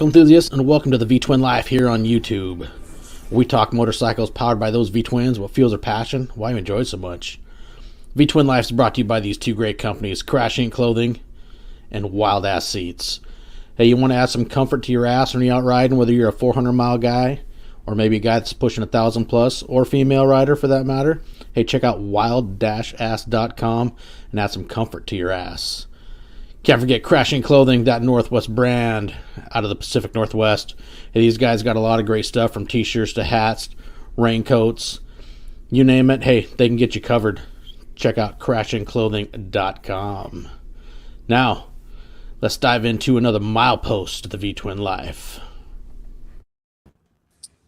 Enthusiasts, and welcome to the V-Twin Life here on YouTube. We talk motorcycles powered by those V-Twins, what fuels their passion, why you enjoy it so much. V-Twin Life is brought to you by these two great companies, Crash Inc. Clothing and Wild Ass Seats. Hey, you want to add some comfort to your ass when you're out riding, whether you're a 400-mile guy or maybe a guy that's pushing 1,000 plus, or female rider for that matter? Hey, check out wild-ass.com and add some comfort to your ass. Can't forget Crashing Clothing, that Northwest brand out of the Pacific Northwest. Hey, these guys got a lot of great stuff, from t-shirts to hats, raincoats, you name it. Hey, they can get you covered. Check out crashingclothing.com. Now, let's dive into another milepost of the V-Twin Life.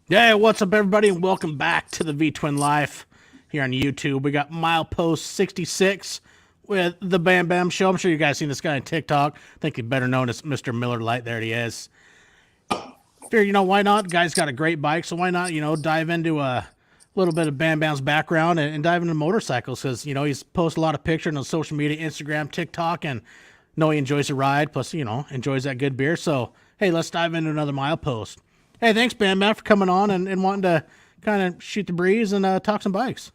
Yeah, what's up, everybody, and welcome back to the V-Twin Life here on YouTube. We got milepost 66 with the Bam Bam Show. I'm sure you guys seen this guy on TikTok. I think he's better known as Mr. Miller Lite. There he is. Figure, why not? Guy's got a great bike, so why not, dive into a little bit of Bam Bam's background and dive into motorcycles, because, he's posted a lot of pictures on social media, Instagram, TikTok, and he enjoys the ride, plus, enjoys that good beer. So, hey, let's dive into another milepost. Hey, thanks, Bam Bam, for coming on and wanting to kind of shoot the breeze and talk some bikes.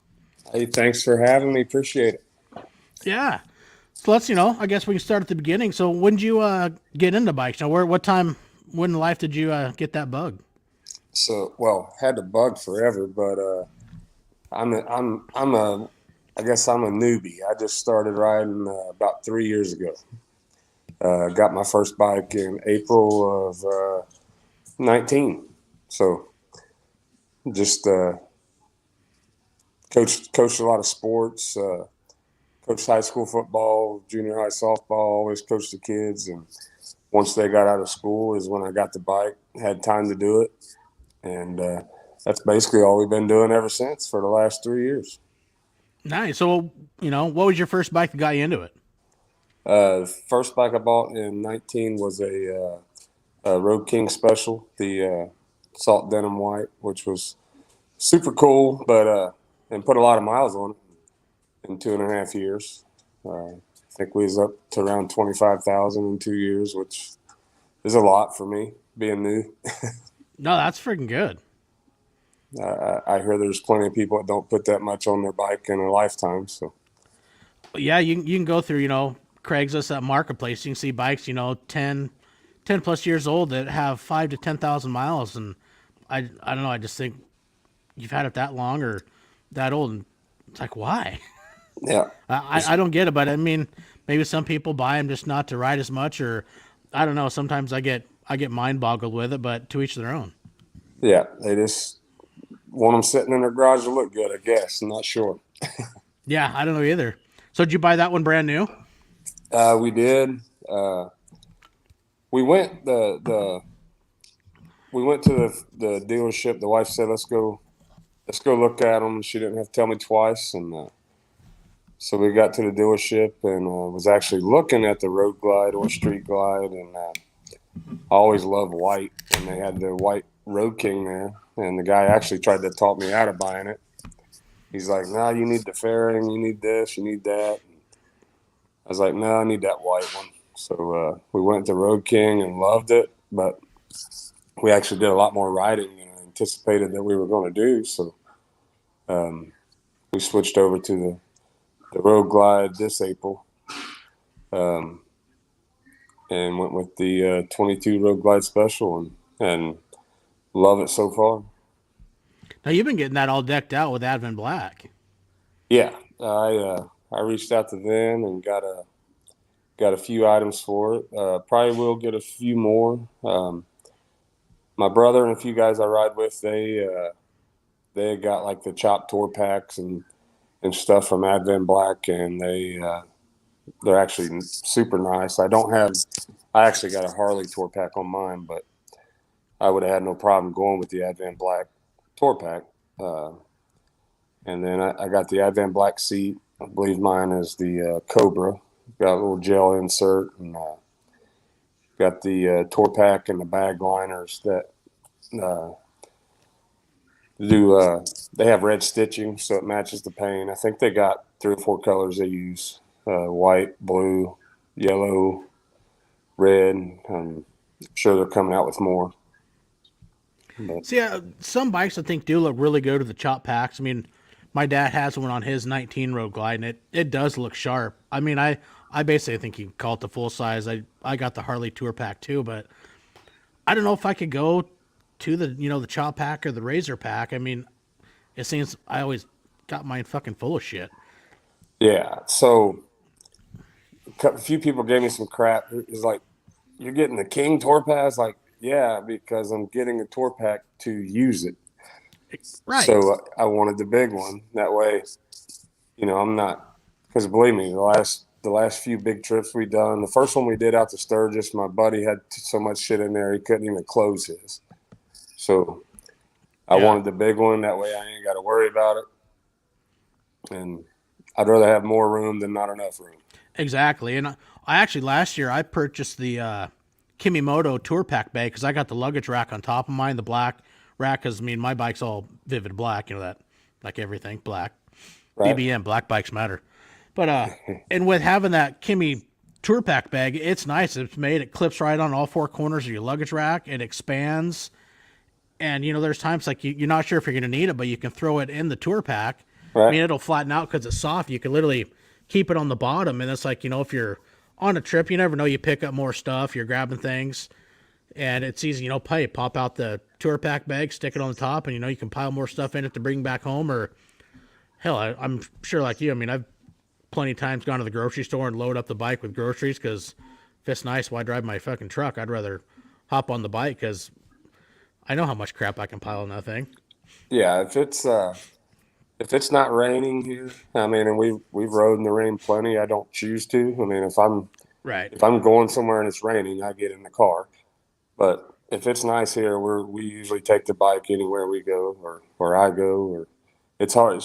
Hey, thanks for having me. Appreciate it. Yeah. So let's, I guess we can start at the beginning. So when did you get into bikes? What time, when in life did you get that bug? So, had the bug forever, but I guess I'm a newbie. I just started riding about 3 years ago. Got my first bike in April of 19. So just coached a lot of sports. Coached high school football, junior high softball, always coached the kids. And once they got out of school is when I got the bike, had time to do it. And that's basically all we've been doing ever since for the last 3 years. Nice. So, what was your first bike that got you into it? First bike I bought in 19 was a Road King Special, the salt denim white, which was super cool, but and put a lot of miles on it. In 2.5 years. I think we was up to around 25,000 in 2 years, which is a lot for me, being new. No, that's freaking good. I hear there's plenty of people that don't put that much on their bike in a lifetime. So, yeah, you can go through, Craigslist at Marketplace. You can see bikes, 10 plus years old that have 5 to 10,000 miles. And I don't know, I just think you've had it that long or that old, and it's like, why? Yeah, I don't get it, but I mean, maybe some people buy them just not to ride as much, or I don't know. Sometimes I get mind boggled with it, but to each their own. Yeah, they just want them sitting in their garage to look good, I guess. I'm not sure. Yeah, I don't know either. So did you buy that one brand new? We did. We went we went to the dealership. The wife said, "Let's go look at them." She didn't have to tell me twice, and so we got to the dealership and was actually looking at the Road Glide or Street Glide, and I always loved white, and they had the white Road King there, and the guy actually tried to talk me out of buying it. He's like, "No, you need the fairing, you need this, you need that." I was like, "No, I need that white one." So we went to Road King and loved it, but we actually did a lot more riding than I anticipated that we were going to do. So we switched over to the Road Glide this April, and went with the 22 Road Glide Special, and love it so far. Now you've been getting that all decked out with Advent Black. Yeah, I reached out to them and got a few items for it. Probably will get a few more. My brother and a few guys I ride with, they got like the chopped tour packs and stuff from Advent Black, and they're actually super nice. I actually got a Harley tour pack on mine, but I would have had no problem going with the Advent Black tour pack. And then I got the Advent Black seat. I believe mine is the Cobra. Got a little gel insert, and got the tour pack and the bag liners that they have red stitching, so it matches the paint. I think they got 3 or 4 colors they use: white, blue, yellow, red. sure they're coming out with more. But See, some bikes I think do look really good with the chop packs. I mean, my dad has one on his 19 Road Glide, and it does look sharp. I mean, I basically think you can call it the full size. I got the Harley Tour Pack too, but I don't know if I could go to the the chop pack or the Razor Pack. I mean, it seems I always got mine fucking full of shit. yeah, so a few people gave me some crap. It's like, you're getting the King Tour Pass? Like, yeah, because I'm getting a Tour Pack to use it. Right. So I wanted the big one. That way, I'm not, because believe me, the last few big trips we done, the first one we did out to Sturgis, my buddy had so much shit in there he couldn't even close his. So I Yeah. wanted the big one. That way I ain't got to worry about it. And I'd rather have more room than not enough room. Exactly. And I actually last year I purchased the Kimimoto Tour Pack bag because I got the luggage rack on top of mine, the black rack. Because I mean my bike's all vivid black, that like everything black. Right? BBM black bikes matter. But and with having that Kimi Tour Pack bag, it's nice. It's made. It clips right on all four corners of your luggage rack. It expands, and there's times like you're not sure if you're going to need it, but you can throw it in the Tour Pack. I Right? mean, it'll flatten out because it's soft. You can literally keep it on the bottom, and it's like if you're on a trip, you never know. You pick up more stuff. You're grabbing things, and it's easy. Pop out the Tour Pack bag, stick it on the top, and you can pile more stuff in it to bring back home. Or hell, I'm sure like you. I mean, I've plenty of times gone to the grocery store and load up the bike with groceries because if it's nice, why drive my fucking truck? I'd rather hop on the bike because I know how much crap I can pile in that thing. Yeah. If it's not raining here, I mean, and we've rode in the rain plenty. I don't choose to. I mean, if I'm Right. if I'm going somewhere and it's raining, I get in the car. But if it's nice here, we usually take the bike anywhere we go, or I go, or it's hard.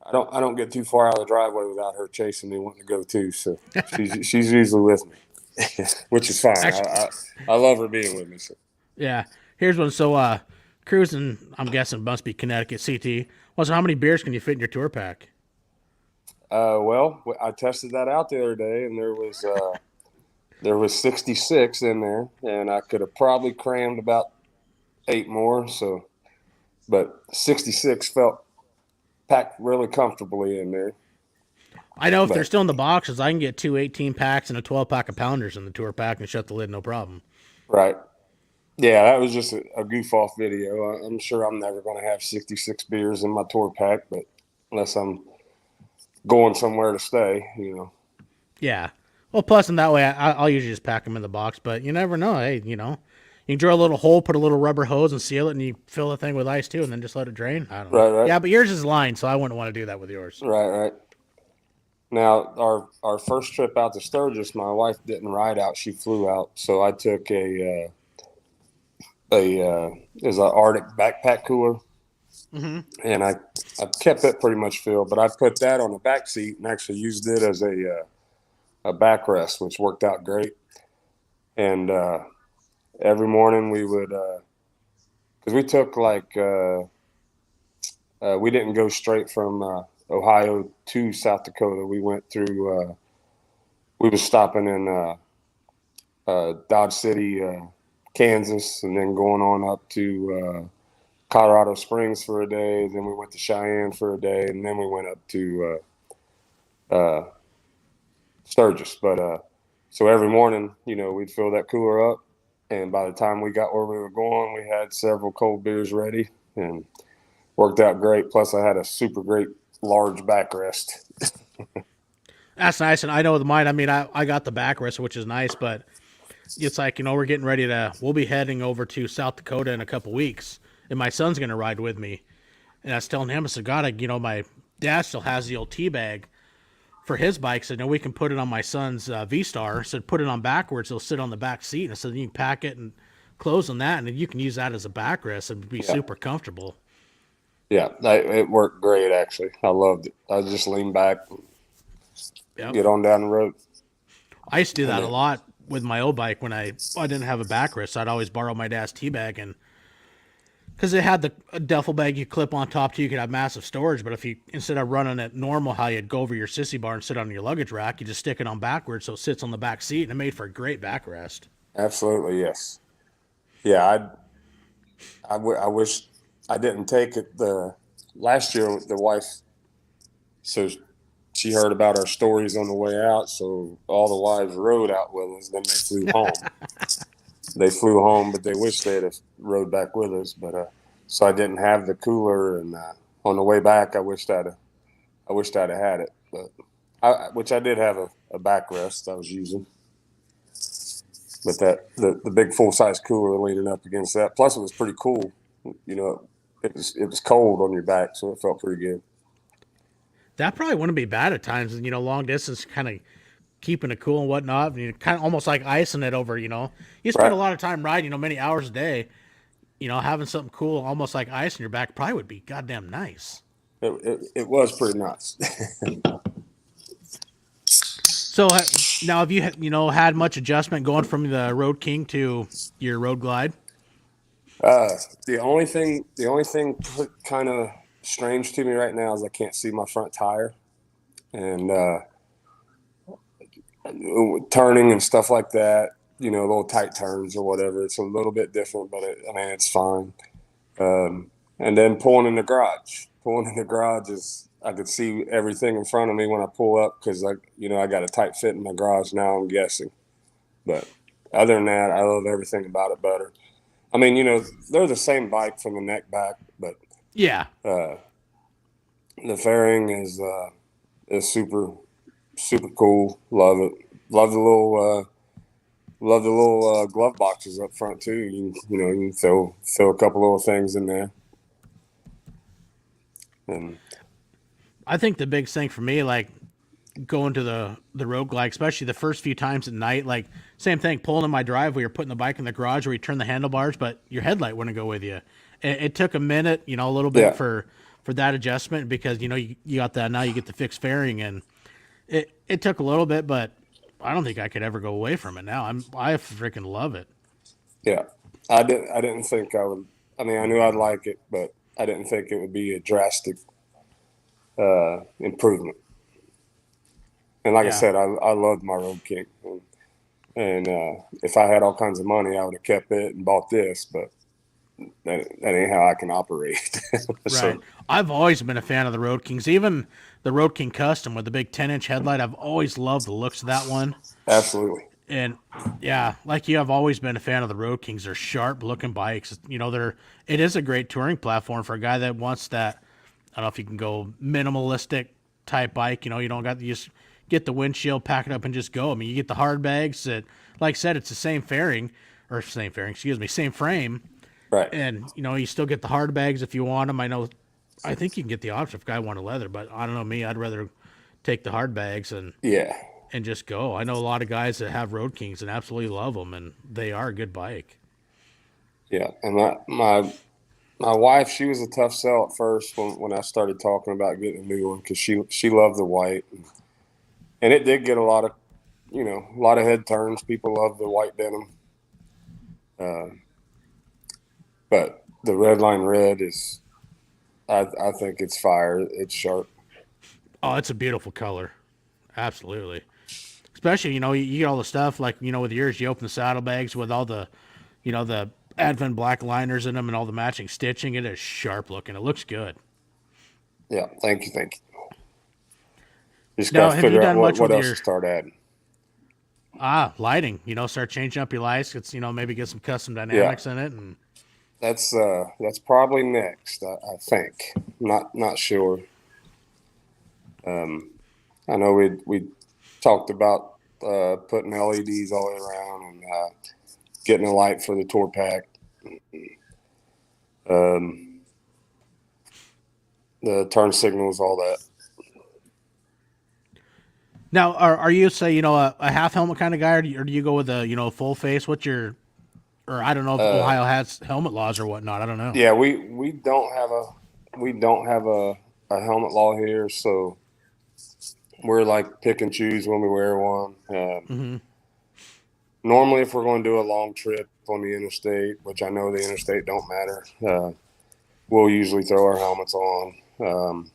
I don't get too far out of the driveway without her chasing me, wanting to go too. So she's usually with me, which is fine. Actually, I love her being with me. So. yeah. Here's one. So, cruising, I'm guessing must be Connecticut CT. Well, so how many beers can you fit in your tour pack? Well, I tested that out the other day, and there was 66 in there, and I could have probably crammed about 8 more. So, but 66 felt packed really comfortably in there. I know if they're But still in the boxes, I can get two 18 packs and a 12 pack of pounders in the tour pack and shut the lid, no problem. right, yeah, that was just a goof off video. I'm sure I'm never going to have 66 beers in my tour pack, but unless I'm going somewhere to stay. Yeah. Well, plus in that way, I'll usually just pack them in the box, but you never know. Hey, you can drill a little hole, put a little rubber hose, and seal it, and you fill the thing with ice too, and then just let it drain. I don't know. Right, right, Yeah, but yours is lined, so I wouldn't want to do that with yours. right, right. Now, our first trip out to Sturgis, my wife didn't ride out; she flew out. So I took is an Arctic backpack cooler, Mm-hmm. and I kept it pretty much filled. But I put that on the back seat and actually used it as a backrest, which worked out great. And every morning we would, because we took we didn't go straight from Ohio to South Dakota. We went through. We was stopping in Dodge City, Kansas, and then going on up to Colorado Springs for a day. Then we went to Cheyenne for a day, and then we went up to Sturgis. But so every morning, we'd fill that cooler up, and by the time we got where we were going, we had several cold beers ready, and worked out great. Plus, I had a super great large backrest. That's nice, and I know with mine. I mean, I got the backrest, which is nice, but it's like we're getting ready to. We'll be heading over to South Dakota in a couple weeks, and my son's gonna ride with me. And I was telling him, I said, God, my dad still has the old tea bag for his bike. So we can put it on my son's V Star. Said put it on backwards; it'll sit on the back seat. And I said you can pack it and close on that, and you can use that as a backrest and be Yeah, super comfortable. yeah, it worked great. Actually, I loved it. I just leaned back, Yep. get on down the road, I used to do and that a it. lot with my old bike when I didn't have a backrest. So I'd always borrow my dad's tea bag, and because it had the a duffel bag you clip on top too, you could have massive storage. But if you instead of running it normal, how you'd go over your sissy bar and sit on your luggage rack, you just stick it on backwards so it sits on the back seat, and it made for a great backrest. Absolutely, yes. Yeah, I wish I didn't take it. The last year, the wife, so she heard about our stories on the way out, so all the wives rode out with us. Then they flew home. They flew home, but they wished they'd have rode back with us. But so I didn't have the cooler, and on the way back, I wished I'd have had it. But which I did have a backrest I was using, but the big full size cooler leaning up against that. Plus, it was pretty cool. You know, it was cold on your back, so it felt pretty good. That probably wouldn't be bad at times. Long distance, kind of keeping it cool and whatnot. And you kind of almost like icing it over. You spend Right. a lot of time riding. Many hours a day. Having something cool, almost like ice in your back, probably would be goddamn nice. It was pretty nice. So now, have you had much adjustment going from the Road King to your Road Glide? The only thing kind of strange to me right now is I can't see my front tire, and turning and stuff like that. Little tight turns or whatever. It's a little bit different, but I mean, it's fine. And then pulling in the garage. Pulling in the garage is I could see everything in front of me when I pull up because I got a tight fit in my garage now. I'm guessing, but other than that, I love everything about it better. I mean, they're the same bike from the neck back, but Yeah. uh, the fairing is super super cool. Love it. Love the little glove boxes up front too. You can throw a couple little things in there, and I think the big thing for me, like going to the Road Glide, especially the first few times at night, like same thing, pulling in my driveway or putting the bike in the garage where you turn the handlebars, but your headlight wouldn't go with you. It took a minute, a little bit yeah, for that adjustment because you got that now you get the fixed fairing and it took a little bit, but I don't think I could ever go away from it now. I freaking love it. yeah. I didn't think I would. I mean, I knew I'd like it, but I didn't think it would be a drastic improvement. And like I Yeah. said, I loved my Road King, and if I had all kinds of money, I would have kept it and bought this. But that ain't how I can operate. Right. So I've always been a fan of the Road Kings. Even the Road King Custom with the big 10-inch headlight, I've always loved the looks of that one. absolutely, And yeah, like you, I've always been a fan of the Road Kings. They're sharp looking bikes. It is a great touring platform for a guy that wants that. I don't know if you can go minimalistic type bike. You don't got to just get the windshield, pack it up, and just go. I mean, you get the hard bags that, like I said, it's the same fairing or same fairing, excuse me, same frame, right. and you still get the hard bags if you want them. I think you can get the option if a guy wanted leather, but I don't know me. I'd rather take the hard bags Yeah, and just go. I know a lot of guys that have Road Kings and absolutely love them, and they are a good bike. yeah. And my wife, she was a tough sell at first when I started talking about getting a new one because she loved the white, and it did get a lot of head turns. People love the white denim, uh, but the red line red is I think it's fire. It's sharp. Oh, it's a beautiful color, absolutely. Especially you get all the stuff like with yours, you open the saddlebags with all the Advent black liners in them and all the matching stitching. It is sharp looking. It looks good. Yeah, thank you. Just got Now, to have you figure out done much what with else to your start adding. lighting? Start changing up your lights. It's maybe get some custom Yeah, dynamics in it and. that's probably next. I think. Not sure. Um, I know we talked about putting LEDs all the way around and getting a light for the tour pack. Um, the turn signals, all that. Now, are you say a half helmet kind of guy, or do you go with a full face? What's your or I don't know if Uh, Ohio has helmet laws or whatnot. I don't know. yeah, we don't have a helmet law here, so we're like pick and choose when we wear one. Hmm. Normally, if we're going to do a long trip on the interstate, which I know the interstate don't matter, we'll usually throw our helmets on.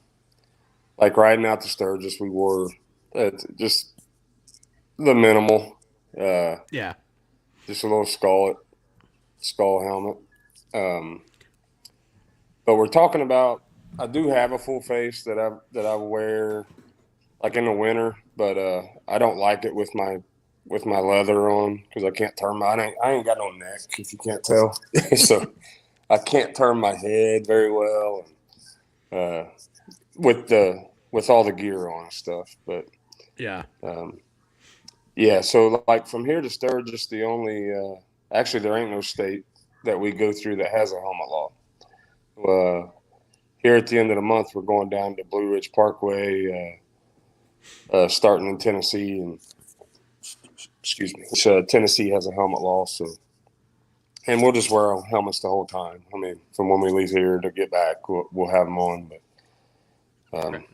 Like riding out to Sturgis, we wore just the minimal. Uh, Yeah. just a little skull helmet. Um, but we're talking about. I do have a full face that I wear like in the winter, but I don't like it with my leather on because I can't turn my. I ain't got no neck if you can't tell, so I can't turn my head very well. Uh, with all the gear on and stuff, but Yeah. um, yeah. So like from here to Sturgis, the only actually there ain't no state that we go through that has a helmet law. Uh, Here at the end of the month, we're going down to Blue Ridge Parkway, starting in Tennessee, and excuse me, so Tennessee has a helmet law, so and we'll just wear our helmets the whole time. I mean, from when we leave here to get back, we'll have them on, but Right.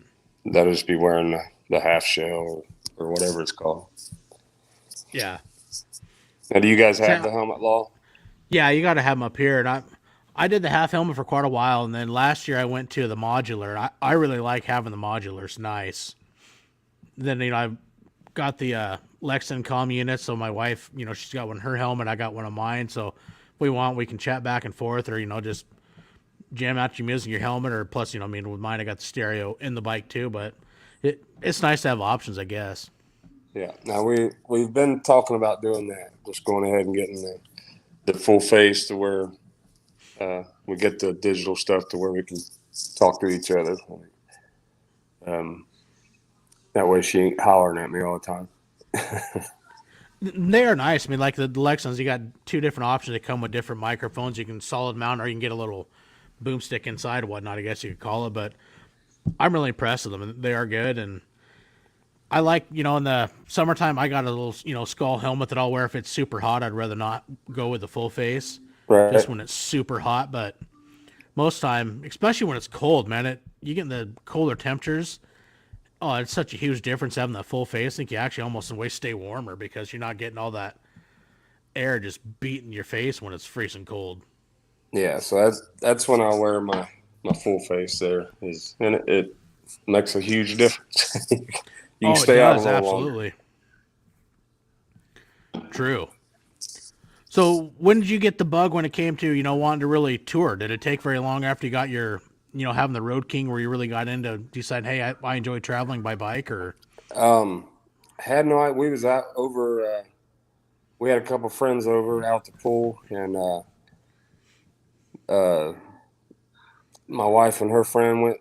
that'll just be wearing the half shell or whatever it's called. Yeah. Now, do you guys have So, the helmet law? yeah, you got to have them up here. And I did the half helmet for quite a while, and then last year I went to the modular. I really like having the modular. It's nice. Then I got the Lexington comm unit, so my wife, she's got one of her helmet, I got one of mine. So if we want, we can chat back and forth, or just jam out your music in your helmet, or plus, with mine I got the stereo in the bike too. But it's nice to have options, I guess. Yeah. Now we've been talking about doing that. Just going ahead and getting the full face to where we get the digital stuff to where we can talk to each other. Um, that way she ain't hollering at me all the time. They are nice. I mean, like the Lexans, you got two different options. They come with different microphones. You can solid mount, or you can get a little boomstick inside or whatnot, I guess you could call it. But I'm really impressed with them. They are good, and I like, in the summertime, I got a little, skull helmet that I'll wear if it's super hot. I'd rather not go with the full face, just Right. when it's super hot. But most time, especially when it's cold, man, you get in the colder temperatures. Oh, it's such a huge difference having that full face. I think you actually almost in a way stay warmer because you're not getting all that air just beating your face when it's freezing cold. Yeah. So that's when I wear my full face there is, and it makes a huge difference. You can Oh, it stay out a does, little longer. absolutely. True. So when did you get the bug when it came to, wanting to really tour? Did it take very long after you got your, having the Road King where you really got into decide, hey, I enjoy traveling by bike or Um, had no idea. We was out over. We had a couple friends over out the pool, and uh, my wife and her friend went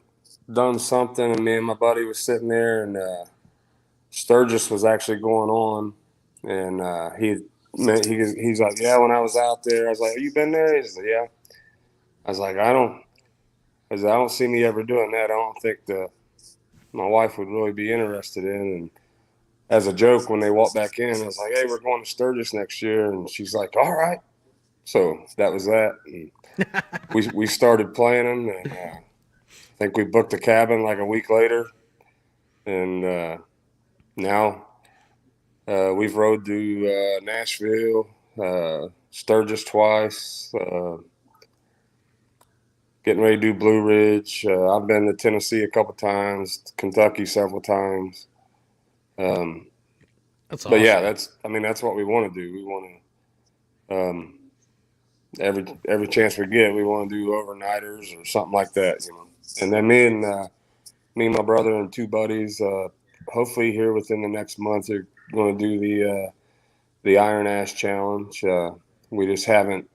done something, and me and my buddy was sitting there, and Sturgis was actually going on, and he's like, yeah. When I was out there, I was like, "Have you been there?" He said, "Yeah." I was like, I said, "I don't see me ever doing that. I don't think my wife would really be interested in." And as a joke, when they walked back in, I was like, "Hey, we're going to Sturgis next year," and she's like, "All right." So that was that. And we started playing them, and I think we booked a cabin like a week later, and now we've rode to Nashville, Sturgis twice, getting ready to do Blue Ridge. I've been to Tennessee a couple times, Kentucky several times. Um, that's but yeah, awesome. I mean, that's what we want to do. We want to, every chance we get, we want to do overnighters or something like that. And then me and my brother and two buddies, hopefully here within the next month, are going to do the Iron Ash Challenge. We just haven't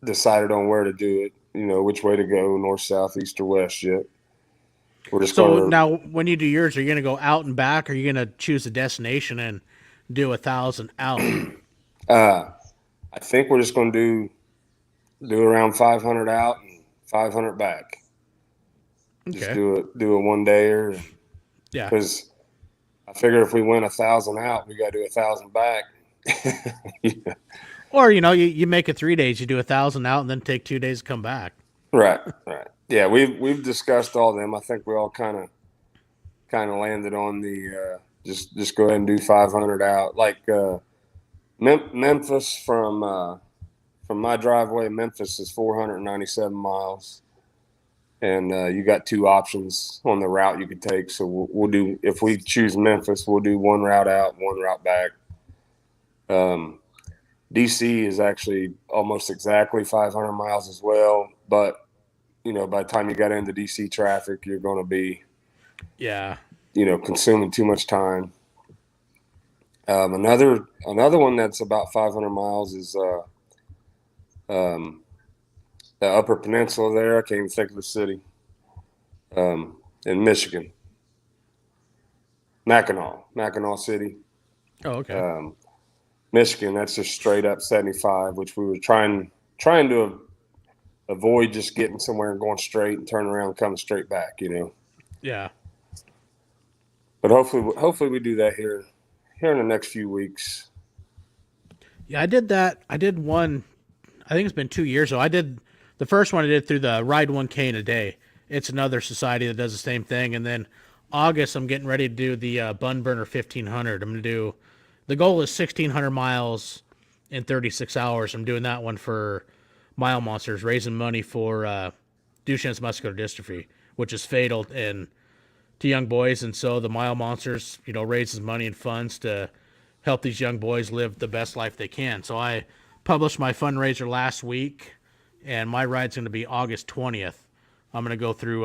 decided on where to do it. Which way to go, north, south, east, or west yet. We're just So going now when you do yours, are you going to go out and back or are you going to choose a destination and do 1,000 out? to. I think we're just going to do around 500 out and 500 back. Just Okay. do a one dayer, Yeah. because I figure if we win 1,000 out, we got to do 1,000 back. Yeah. Or, you make it 3 days, you do 1,000 out and then take 2 days to come back. Right, right. Yeah, we've discussed all them. I think we all kind of landed on the just go ahead and do 500 out. Like Memphis from my driveway, Memphis is 497 miles, and you got two options on the route you could take. So we'll do, if we choose Memphis, we'll do one route out, one route back. Um, DC is actually almost exactly 500 miles as well. But, by the time you got into DC traffic, you're going to be, Yeah. consuming too much time. Another one that's about 500 miles is um, the Upper Peninsula there. I can't even think of the city. In Michigan, Mackinac City, Oh, okay. um, Michigan. That's just straight up 75, which we were trying to avoid just getting somewhere and going straight and turning around and coming straight back. Yeah. But hopefully we do that here in the next few weeks. Yeah, I did that. I did one. I think it's been 2 years ago. I did the first one. I did through the Ride 1K in a Day. It's another society that does the same thing. And then August, I'm getting ready to do the Bun Burner 1500. I'm gonna do. The goal is 1,600 miles in 36 hours. I'm doing that one for Mile Monsters, raising money for Duchenne's muscular dystrophy, which is fatal in to young boys. And so the Mile Monsters, raises money and funds to help these young boys live the best life they can. So I published my fundraiser last week, and my ride's going to be August 20th. I'm going to go through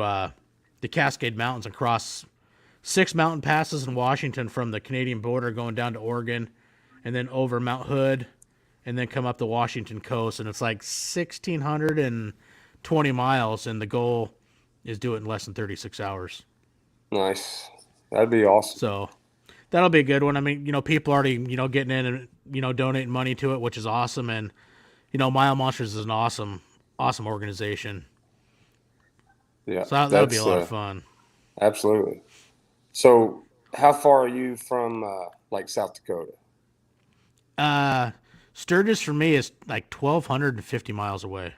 the Cascade Mountains and cross 6 mountain passes in Washington from the Canadian border going down to Oregon, and then over Mount Hood, and then come up the Washington coast. And it's like 1,620 miles, and the goal is do it in less than 36 hours. Nice, that'd be awesome. So that'll be a good one. I mean, people already, getting in and, donating money to it, which is awesome. And, Mile Monsters is an awesome organization. Yeah, So that'll be a lot of fun. absolutely. So, how far are you from like South Dakota? Uh, Sturgis for me is like 1,250 miles away.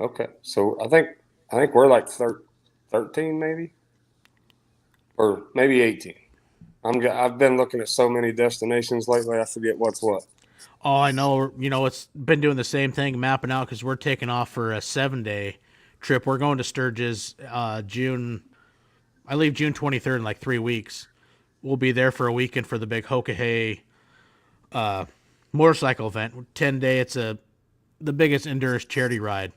Okay, so I think we're like 13 maybe, or maybe 18. I've been looking at so many destinations lately. I forget what's what. Oh, I know. It's been doing the same thing, mapping out because we're taking off for a 7 day trip. We're going to Sturgis June. I leave June 23rd in like 3 weeks. We'll be there for a weekend for the big Hokahay motorcycle event. 10 day. It's the biggest endurance charity ride.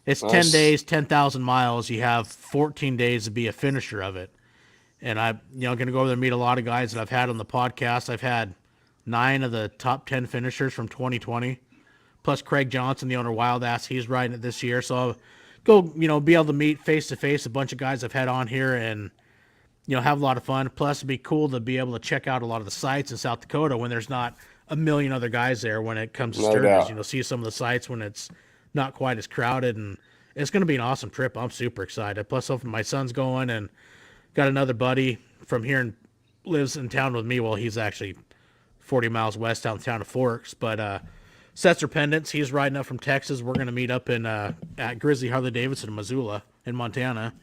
It's 10 Nice. days, 10,000 miles. You have 14 days to be a finisher of it. And I'm, going to go over there and meet a lot of guys that I've had on the podcast. I've had 9 of the top 10 finishers from 2020, plus Craig Johnson, the owner of Wild Ass. He's riding it this year. So I'll go, be able to meet face to face a bunch of guys I've had on here and, have a lot of fun. Plus, it'd be cool to be able to check out a lot of the sites in South Dakota when there's not a million other guys there when it comes to No Sturgis. doubt. See some of the sites when it's not quite as crowded. And it's going to be an awesome trip. I'm super excited. Plus, hopefully my son's going and got another buddy from here and lives in town with me. Well, he's actually 40 miles west down the town of Forks. But Setzer Pendants, he's riding up from Texas. We're going to meet up in at Grizzly Harley Davidson in Missoula in Montana.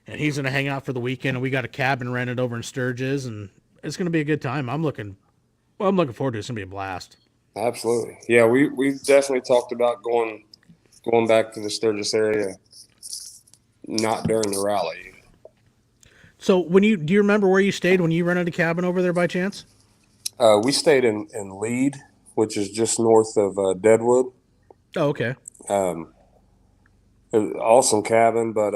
And he's going to hang out for the weekend. And we got a cabin rented over in Sturgis. And it's going to be a good time. I'm looking forward to it. It's going to be a blast. Absolutely. Yeah, we've definitely talked about going back to the Sturgis area, not during the rally. So do you remember where you stayed when you rented a cabin over there by chance? We stayed in Lead, which is just north of Deadwood. Oh, okay. It was an awesome cabin, but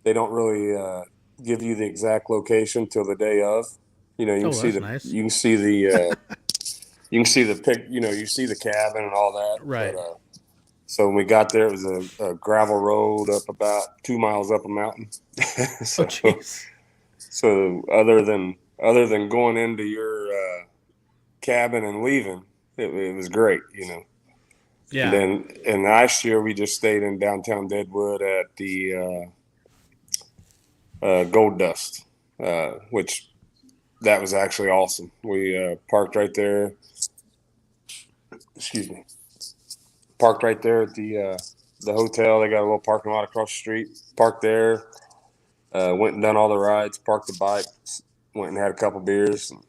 they don't really give you the exact location till the day of. You can Oh, see that's the nice. you can see the you can see the pic. You see the cabin and all that. Right. But so when we got there, it was a gravel road up about 2 miles up a mountain. Oh, so jeez. so other than going into your cabin and leaving, it was great. And Yeah. then and last year we just stayed in downtown Deadwood at the Gold Dust, which that was actually awesome. We parked right there. Excuse me. Parked right there at the hotel. They got a little parking lot across the street. Parked there. Went and done all the rides. Parked the bike. Went and had a couple beers. And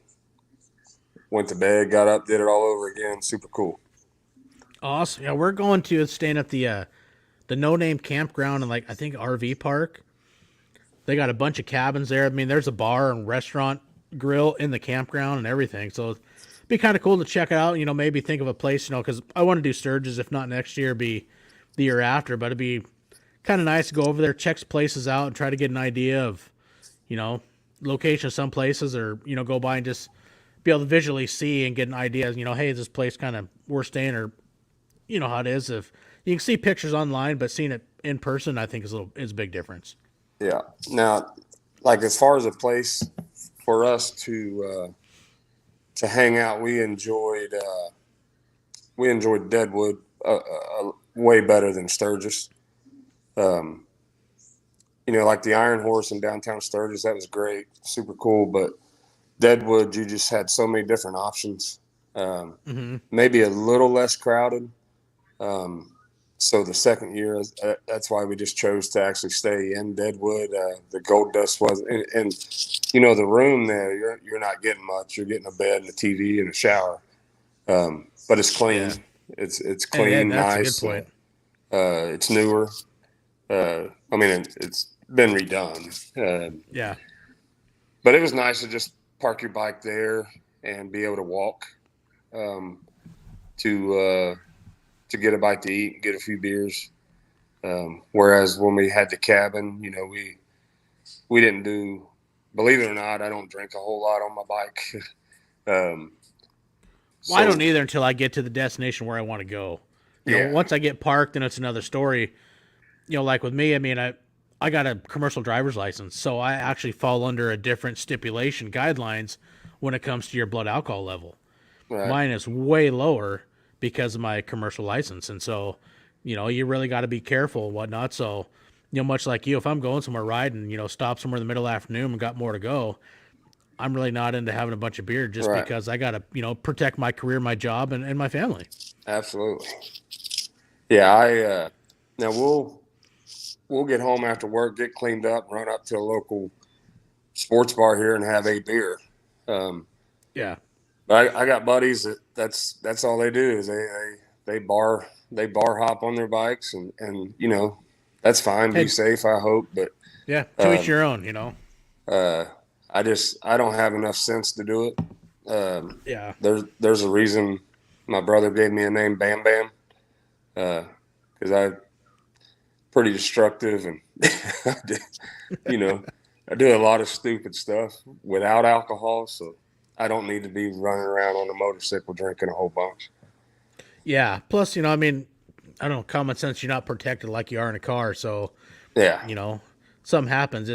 went to bed. Got up. Did it all over again. Super cool. Awesome. Yeah, we're going to staying at the no name campground and like I think RV park. They got a bunch of cabins there. I mean, there's a bar and restaurant grill in the campground and everything. So be kind of cool to check it out. Maybe think of a place. Because I want to do Sturgis. If not next year, be the year after. But it'd be kind of nice to go over there, check places out, and try to get an idea of you know location of some places, or go by and just be able to visually see and get an idea. Hey, is this place kind of worth staying, or how it is. If you can see pictures online, but seeing it in person, I think is a big difference. Yeah. Now, like as far as a place for us to hang out, we enjoyed Deadwood way better than Sturgis. Um, like the Iron Horse in downtown Sturgis, that was great, super cool. But Deadwood, you just had so many different options. Maybe a little less crowded. So the second year, that's why we just chose to actually stay in Deadwood. The Gold Dust was, and the room there, you're not getting much. You're getting a bed and a TV and a shower, but it's clean. Yeah, It's and clean, that's a good nice. point. It's newer. I mean, it's been redone. Yeah, But it was nice to just park your bike there and be able to walk um, to get a bite to eat and get a few beers. Whereas when we had the cabin, we didn't do. Believe it or not, I don't drink a whole lot on my bike. um, well, I so don't either until I get to the destination where I want to go. yeah, Once I get parked, then it's another story. Like with me, I mean, I got a commercial driver's license, so I actually fall under a different stipulation guidelines when it comes to your blood alcohol level. right, Mine is way lower because of my commercial license, and so you really got to be careful and whatnot. So much like you, if I'm going somewhere riding, stop somewhere in the middle of the afternoon and got more to go, I'm really not into having a bunch of beer just right, because I got to protect my career, my job, and my family. absolutely. Yeah, I now we'll get home after work, get cleaned up, run up to a local sports bar here and have a beer. Um, Yeah. but I got buddies that's all they do is they bar hop on their bikes and that's fine. Be Hey, safe, I hope. But yeah, to each um, your own, uh, I don't have enough sense to do it. Yeah. There's a reason my brother gave me a name Bam Bam because I'm pretty destructive and you know I do a lot of stupid stuff without alcohol, so I don't need to be running around on a motorcycle drinking a whole bunch. Yeah. Plus, I mean, I don't know, common sense, you're not protected like you are in a car. So, Yeah, you know, something happens,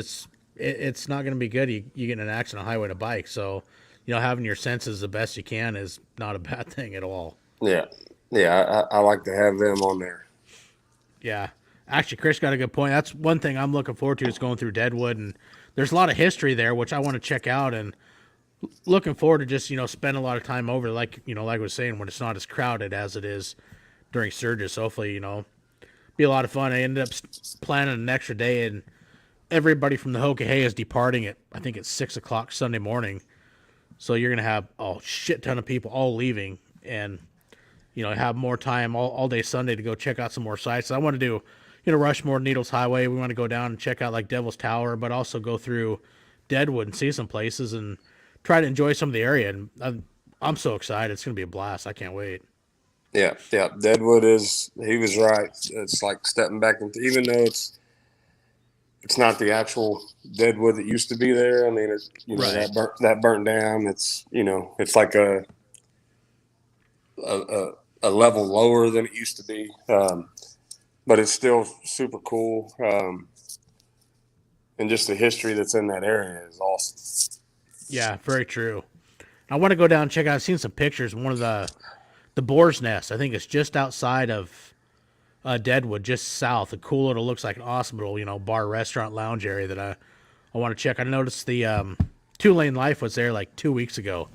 it's not going to be good. You get in an accident on a highway to bike. So, having your senses the best you can is not a bad thing at all. yeah, yeah. I like to have them on there. Yeah. Actually, Chris got a good point. That's one thing I'm looking forward to is going through Deadwood. And there's a lot of history there, which I want to check out. And looking forward to just, spend a lot of time over, like, like I was saying, when it's not as crowded as it is during Sturgis. So hopefully, be a lot of fun. I ended up planning an extra day, and everybody from the Hokahei is departing at, I think it's 6 o'clock Sunday morning. So you're gonna have a shit ton of people all leaving, and have more time all day Sunday to go check out some more sites. So I want to do, Rushmore, Needles Highway. We want to go down and check out like Devil's Tower, but also go through Deadwood and see some places and try to enjoy some of the area. And I'm so excited. It's gonna be a blast. I can't wait. Yeah, yeah. Deadwood is. He was right. It's like stepping back into, even though it's not the actual Deadwood that used to be there. I mean, it's Right. that burnt down. It's like a a level lower than it used to be. But it's still super cool. And just the history that's in that area is awesome. Yeah, very true. I want to go down and check out. I've seen some pictures. One of the Boar's Nest. I think it's just outside of Deadwood, just south. A cool little, looks like an awesome little, bar, restaurant, lounge area that I want to check. I noticed the Two Lane Life was there like 2 weeks ago.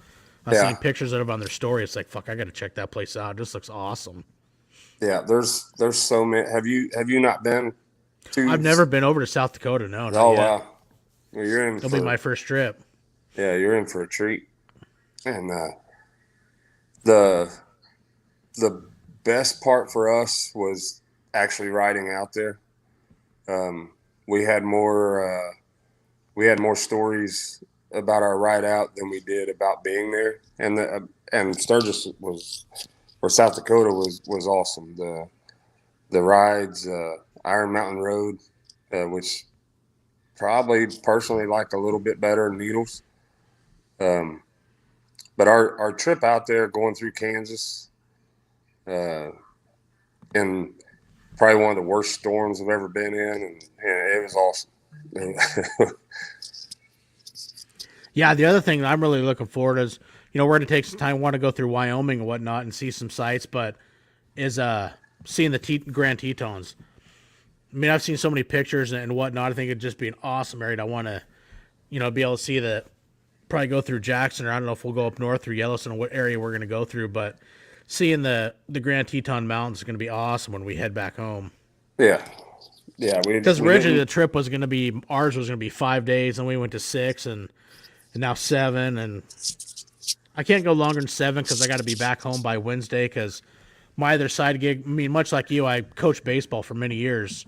I was seeing Yeah, pictures of it on their story. It's like, fuck, I got to check that place out. It just looks awesome. yeah. There's so many. Have you not been to? I've never been over to South Dakota. No, not Oh yet. wow, well, you're in It'll be for my first trip. yeah, you're in for a treat. And the the best part for us was actually riding out there. Um, we had more stories about our ride out than we did about being there. And Sturgis was, or South Dakota was awesome. The rides, Iron Mountain Road, which probably personally like a little bit better than Needles. Um, but our trip out there going through Kansas, in probably one of the worst storms I've ever been in, and it was awesome. Yeah, the other thing that I'm really looking forward is, we're going to take some time, want to go through Wyoming and whatnot and see some sights, but is seeing the Grand Tetons. I mean, I've seen so many pictures and whatnot. I think it'd just be an awesome area. I want to, be able to see the, probably go through Jackson, or I don't know if we'll go up north through Yellowstone or what area we're going to go through, but seeing the Grand Teton Mountains is going to be awesome when we head back home. Yeah. Yeah. Because originally the trip was going to be, ours was going to be 5 days, and we went to 6 and now 7. And I can't go longer than 7 because I got to be back home by Wednesday because my other side gig, I mean, much like you, I coached baseball for many years.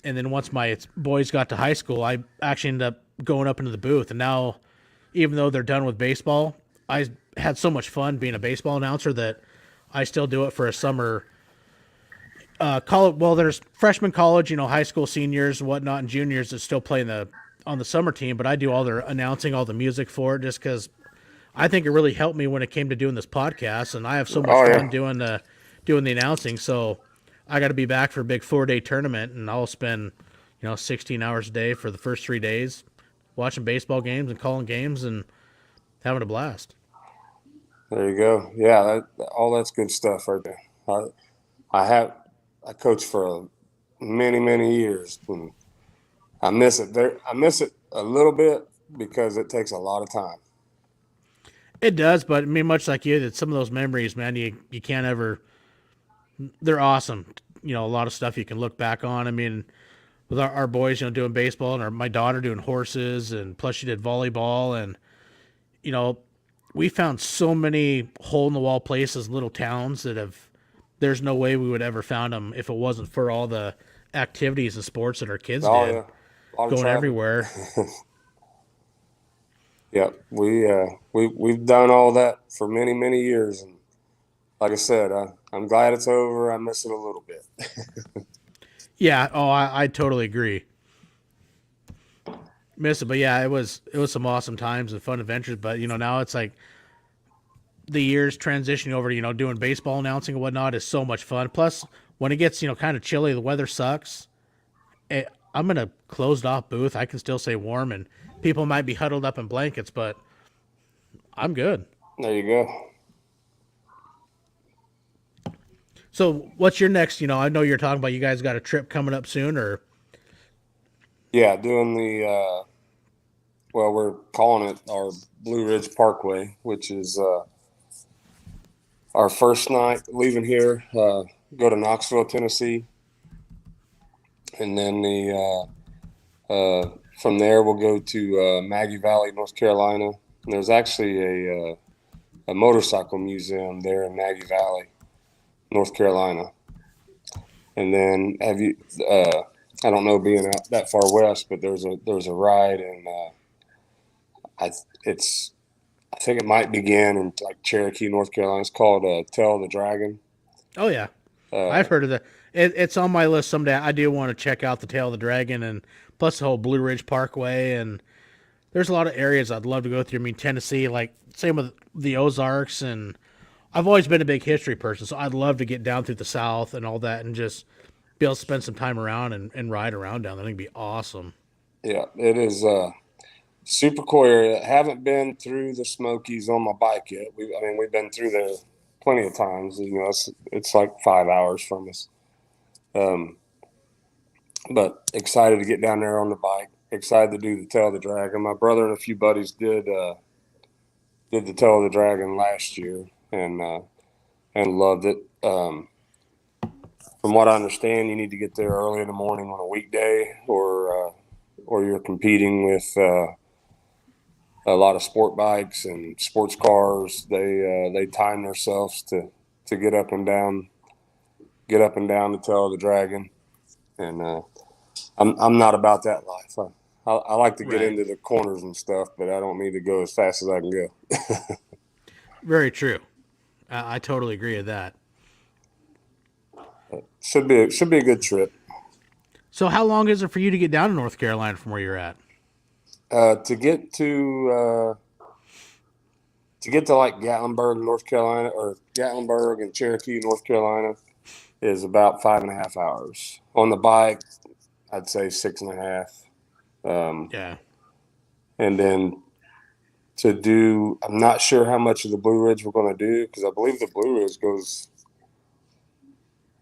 And then once my boys got to high school, I actually ended up going up into the booth. And now, even though they're done with baseball, I had so much fun being a baseball announcer that I still do it for a summer. College, well, there's freshman college, high school seniors and whatnot, and juniors that still play on the summer team. But I do all their announcing, all the music for it, just because I think it really helped me when it came to doing this podcast, and I have so much fun doing the announcing. So I got to be back for a big 4-day tournament, and I'll spend 16 hours a day for the first 3 days watching baseball games and calling games and having a blast. There you go. Yeah, all that's good stuff right there. I coached for many years, and I miss it. I miss it a little bit because it takes a lot of time. It does, but I mean, much like you, that some of those memories, man, you can't ever. They're awesome. A lot of stuff you can look back on. I mean, with our boys, doing baseball, and my daughter doing horses, and plus she did volleyball, and we found so many hole in the wall places, little towns that have. There's no way we would ever found them if it wasn't for all the activities and sports that our kids did, going everywhere. Yeah, we've done all that for many years, and like I said, I'm glad it's over. I miss it a little bit. Yeah. Oh, I totally agree. Miss it, but yeah, it was some awesome times and fun adventures. But now it's like the years transitioning over to doing baseball announcing and whatnot is so much fun. Plus, when it gets kind of chilly, the weather sucks. I'm in a closed off booth. I can still stay warm, and people might be huddled up in blankets, but I'm good. There you go. So, what's your next? I know you're talking about you guys got a trip coming up soon, or yeah, doing the well, we're calling it our Blue Ridge Parkway, which is our first night leaving here. Go to Knoxville, Tennessee, and then from there we'll go to Maggie Valley, North Carolina. And there's actually a motorcycle museum there in Maggie Valley, North Carolina. And then I don't know, being out that far west, but there's a ride, and I think it might begin in like Cherokee, North Carolina. It's called Tail of the Dragon. Oh yeah, I've heard of that. It's on my list someday. I do want to check out the Tail of the Dragon, and plus the whole Blue Ridge Parkway. And there's a lot of areas I'd love to go through. I mean, Tennessee, like same with the Ozarks, and I've always been a big history person, so I'd love to get down through the South and all that, and just be able to spend some time around and ride around down there. I think it'd be awesome. Yeah, it is super cool area. Haven't been through the Smokies on my bike yet. We've been through there plenty of times. It's like 5 hours from us. But excited to get down there on the bike. Excited to do the Tail of the Dragon. My brother and a few buddies did the Tail of the Dragon last year, and loved it. From what I understand, you need to get there early in the morning on a weekday, or you're competing with a lot of sport bikes and sports cars. They time themselves to get up and down the Tail of the Dragon, and I'm not about that life. I like to get Right. into the corners and stuff, but I don't need to go as fast as I can go. Very true. I totally agree with that. Should be a good trip. So how long is it for you to get down to North Carolina from where you're at? To get to like Gatlinburg, North Carolina, or Gatlinburg and Cherokee, North Carolina, is about 5.5 hours. On the bike, I'd say 6.5. Um, Yeah. and then I'm not sure how much of the Blue Ridge we're going to do because I believe the Blue Ridge goes.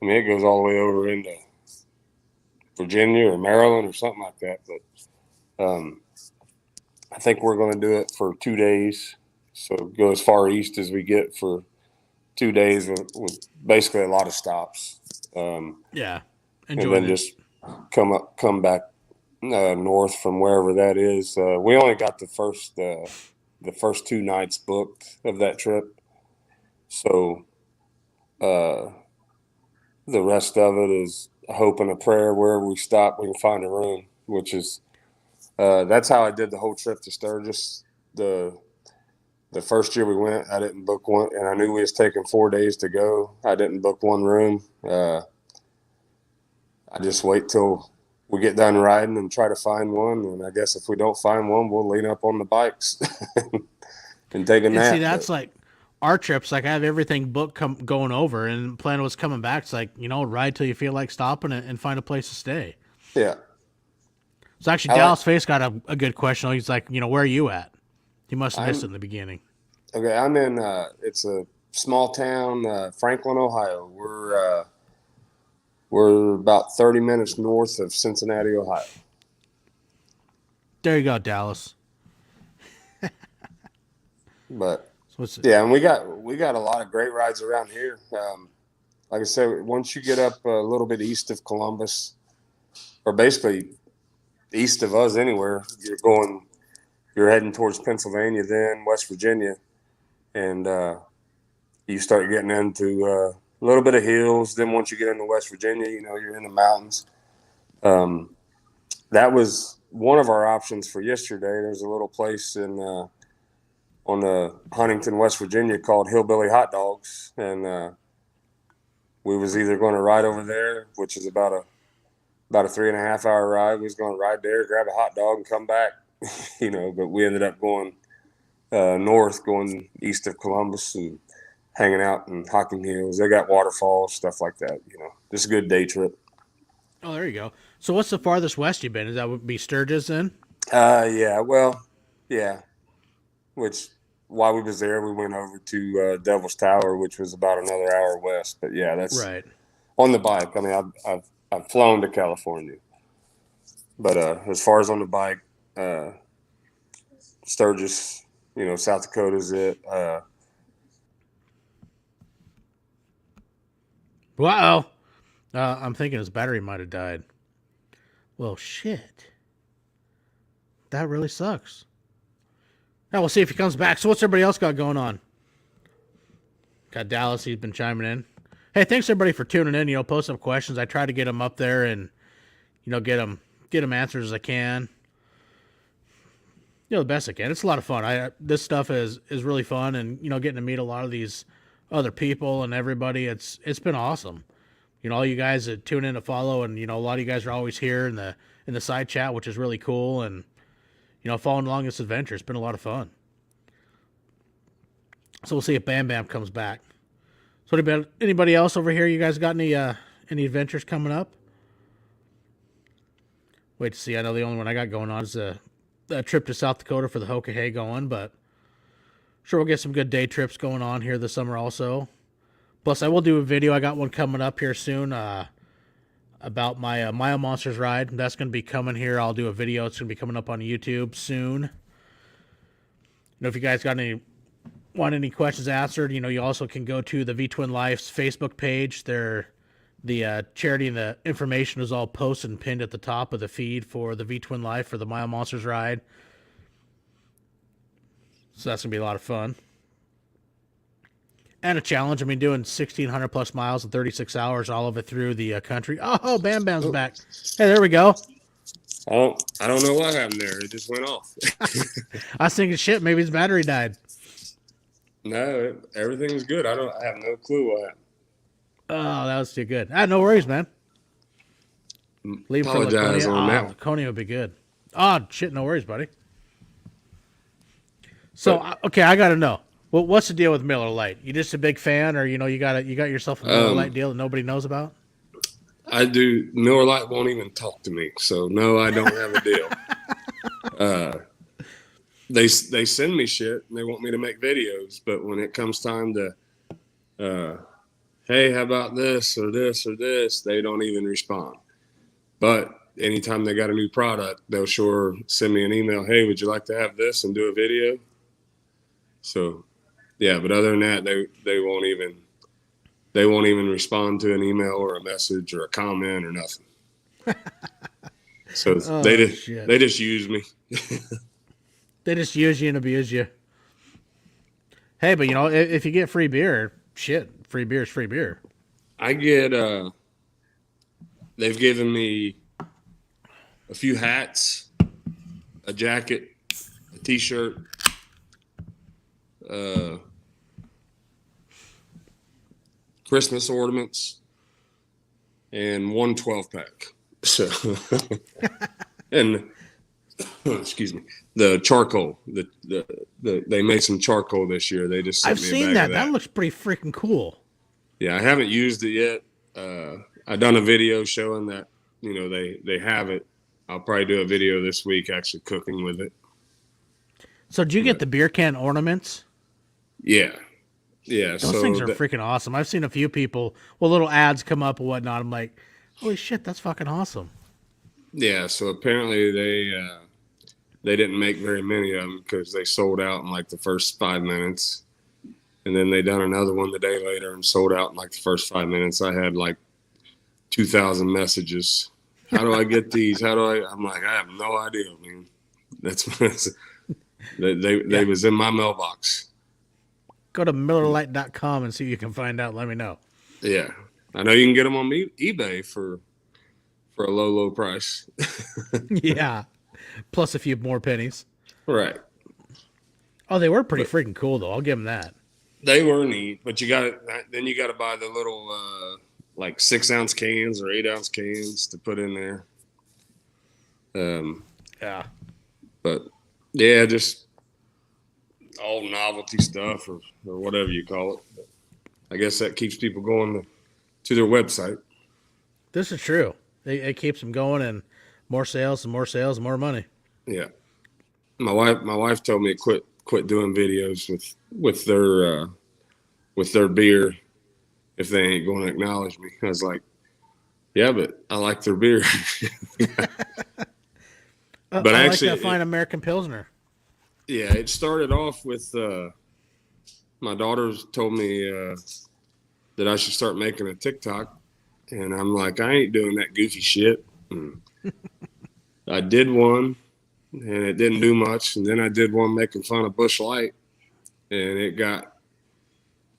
I mean, it goes all the way over into Virginia or Maryland or something like that. But I think we're going to do it for 2 days. So go as far east as we get for 2 days with basically a lot of stops. Yeah. And Enjoy then the just come back north from wherever that is. We only got the first 2 nights booked of that trip, so uh, the rest of it is a hope and a prayer. Wherever we stop, we can find a room. Which is that's how I did the whole trip to Sturgis. The the first year we went, I didn't book one, and I knew we was taking 4 days to go. I didn't book one room. I just wait till we get done riding and try to find one. And I guess if we don't find one, we'll lean up on the bikes and take a and see nap. But that's like our trips. Like I have everything booked going over, and plan was coming back. It's like ride till you feel like stopping and find a place to stay. yeah, So actually, I like. Dallas Face got a good question. He's like, where are you at? He must have missed it I'm in the beginning. okay. I'm in. It's a small town, Franklin, Ohio. We're about 30 minutes north of Cincinnati, Ohio. There you go, Dallas. But So what's it? yeah, and we got a lot of great rides around here. Like I said, once you get up a little bit east of Columbus, or basically east of us anywhere, you're heading towards Pennsylvania, then West Virginia, and you start getting into a little bit of hills. Then once you get into West Virginia, you're in the mountains. Um, that was one of our options for yesterday. There's a little place on the Huntington, West Virginia called Hillbilly Hot Dogs, and we was either going to ride over there, which is about a 3.5 hour ride. We was going to ride there, grab a hot dog, and come back. But we ended up going north, going east of Columbus, and hanging out in Hocking Hills. They got waterfalls, stuff like that. Just a good day trip. Oh, there you go. So what's the farthest west you've been? Is that would be Sturgis then? Yeah, well, yeah. Which while we was there, we went over to Devil's Tower, which was about another hour west. But yeah, that's Right. on the bike. I mean, I've flown to California, but as far as on the bike, uh, Sturgis, South Dakota's it. Wow. I'm thinking his battery might have died. Well, shit. That really sucks. Now we'll see if he comes back. So what's everybody else got going on? Got Dallas. He's been chiming in. Hey, thanks everybody for tuning in. Post some questions. I try to get them up there and get them answers as I can. The best I can. It's a lot of fun. This stuff is really fun, and getting to meet a lot of these other people and everybody. It's been awesome. All you guys that tune in to follow, and a lot of you guys are always here in the side chat, which is really cool. And following along this adventure, it's been a lot of fun. So we'll see if Bam Bam comes back. So anybody else over here? You guys got any adventures coming up? Wait to see. I know the only one I got going on is a trip to South Dakota for the Hokahay going, but sure we'll get some good day trips going on here this summer also. Plus, I will do a video. I got one coming up here soon about my Mile Monsters ride. That's going to be coming here. I'll do a video. It's going to be coming up on YouTube soon. If you guys want any questions answered, you also can go to the V-Twin Life's Facebook page. The charity and the information is all posted and pinned at the top of the feed for the V-Twin Life for the Mile Monsters ride. So that's going to be a lot of fun. And a challenge. I mean, doing 1,600 plus miles in 36 hours, all of it through the country. Oh, Bam Bam's back. Hey, there we go. I don't know what happened there. It just went off. I was thinking, shit, maybe his battery died. No, everything's good. I have no clue what happened. Oh, that was too good. Ah, no worries, man. Leave for Apologize Laconia. on Ah, that one. Laconia would be good. Oh, shit, no worries, buddy. So, But okay, I got to know. What's the deal with Miller Lite? You just a big fan, or you got yourself a Miller Lite um, deal that nobody knows about? I do. Miller Lite won't even talk to me, so no, I don't have a deal. Uh, they send me shit and they want me to make videos, but when it comes time to, hey, how about this or this or this, they don't even respond. But anytime they got a new product, they'll sure send me an email. Hey, would you like to have this and do a video? So yeah, but other than that, they won't even respond to an email or a message or a comment or nothing. So Oh shit! they just use me. They just use you and abuse you. Hey, but if you get free beer, shit, free beer is free beer. I get they've given me a few hats, a jacket, a t-shirt, uh, Christmas ornaments, and one 12-pack. So, and excuse me, the charcoal. They made some charcoal this year. They just sent I've me a seen bag that. of That that. looks pretty freaking cool. Yeah, I haven't used it yet. I done a video showing that they have it. I'll probably do a video this week actually cooking with it. So, did you get But the beer can ornaments? yeah, yeah. Those things So are freaking awesome. I've seen a few people, little ads come up and whatnot. I'm like, holy shit, that's fucking awesome. yeah. So apparently they didn't make very many of them because they sold out in like the first 5 minutes, and then they done another one the day later and sold out in like the first 5 minutes. I had like 2,000 messages. How do I get these? How do I? I'm like, I have no idea, man. That's they Yeah. was in my mailbox. Go to MillerLite.com and see if you can find out. Let me know. Yeah, I know you can get them on eBay for a low price. Yeah. Plus a few more pennies. Right, Oh, they were pretty but freaking cool, though. I'll give them that. they were neat. But you got to buy the little like 6-ounce cans or 8-ounce cans to put in there. Um, Yeah. but yeah, just all novelty stuff or whatever you call it. But I guess that keeps people going to their website. This is true. It keeps them going and more sales and more sales and more money. Yeah, my wife told me to quit doing videos with their beer if they ain't going to acknowledge me. I was like, yeah, but I like their beer. But I like actually, that fine American Pilsner. yeah, it started off with my daughters told me that I should start making a TikTok, and I'm like, I ain't doing that goofy shit. And I did one, and it didn't do much, and then I did one making fun of Bush Light, and it got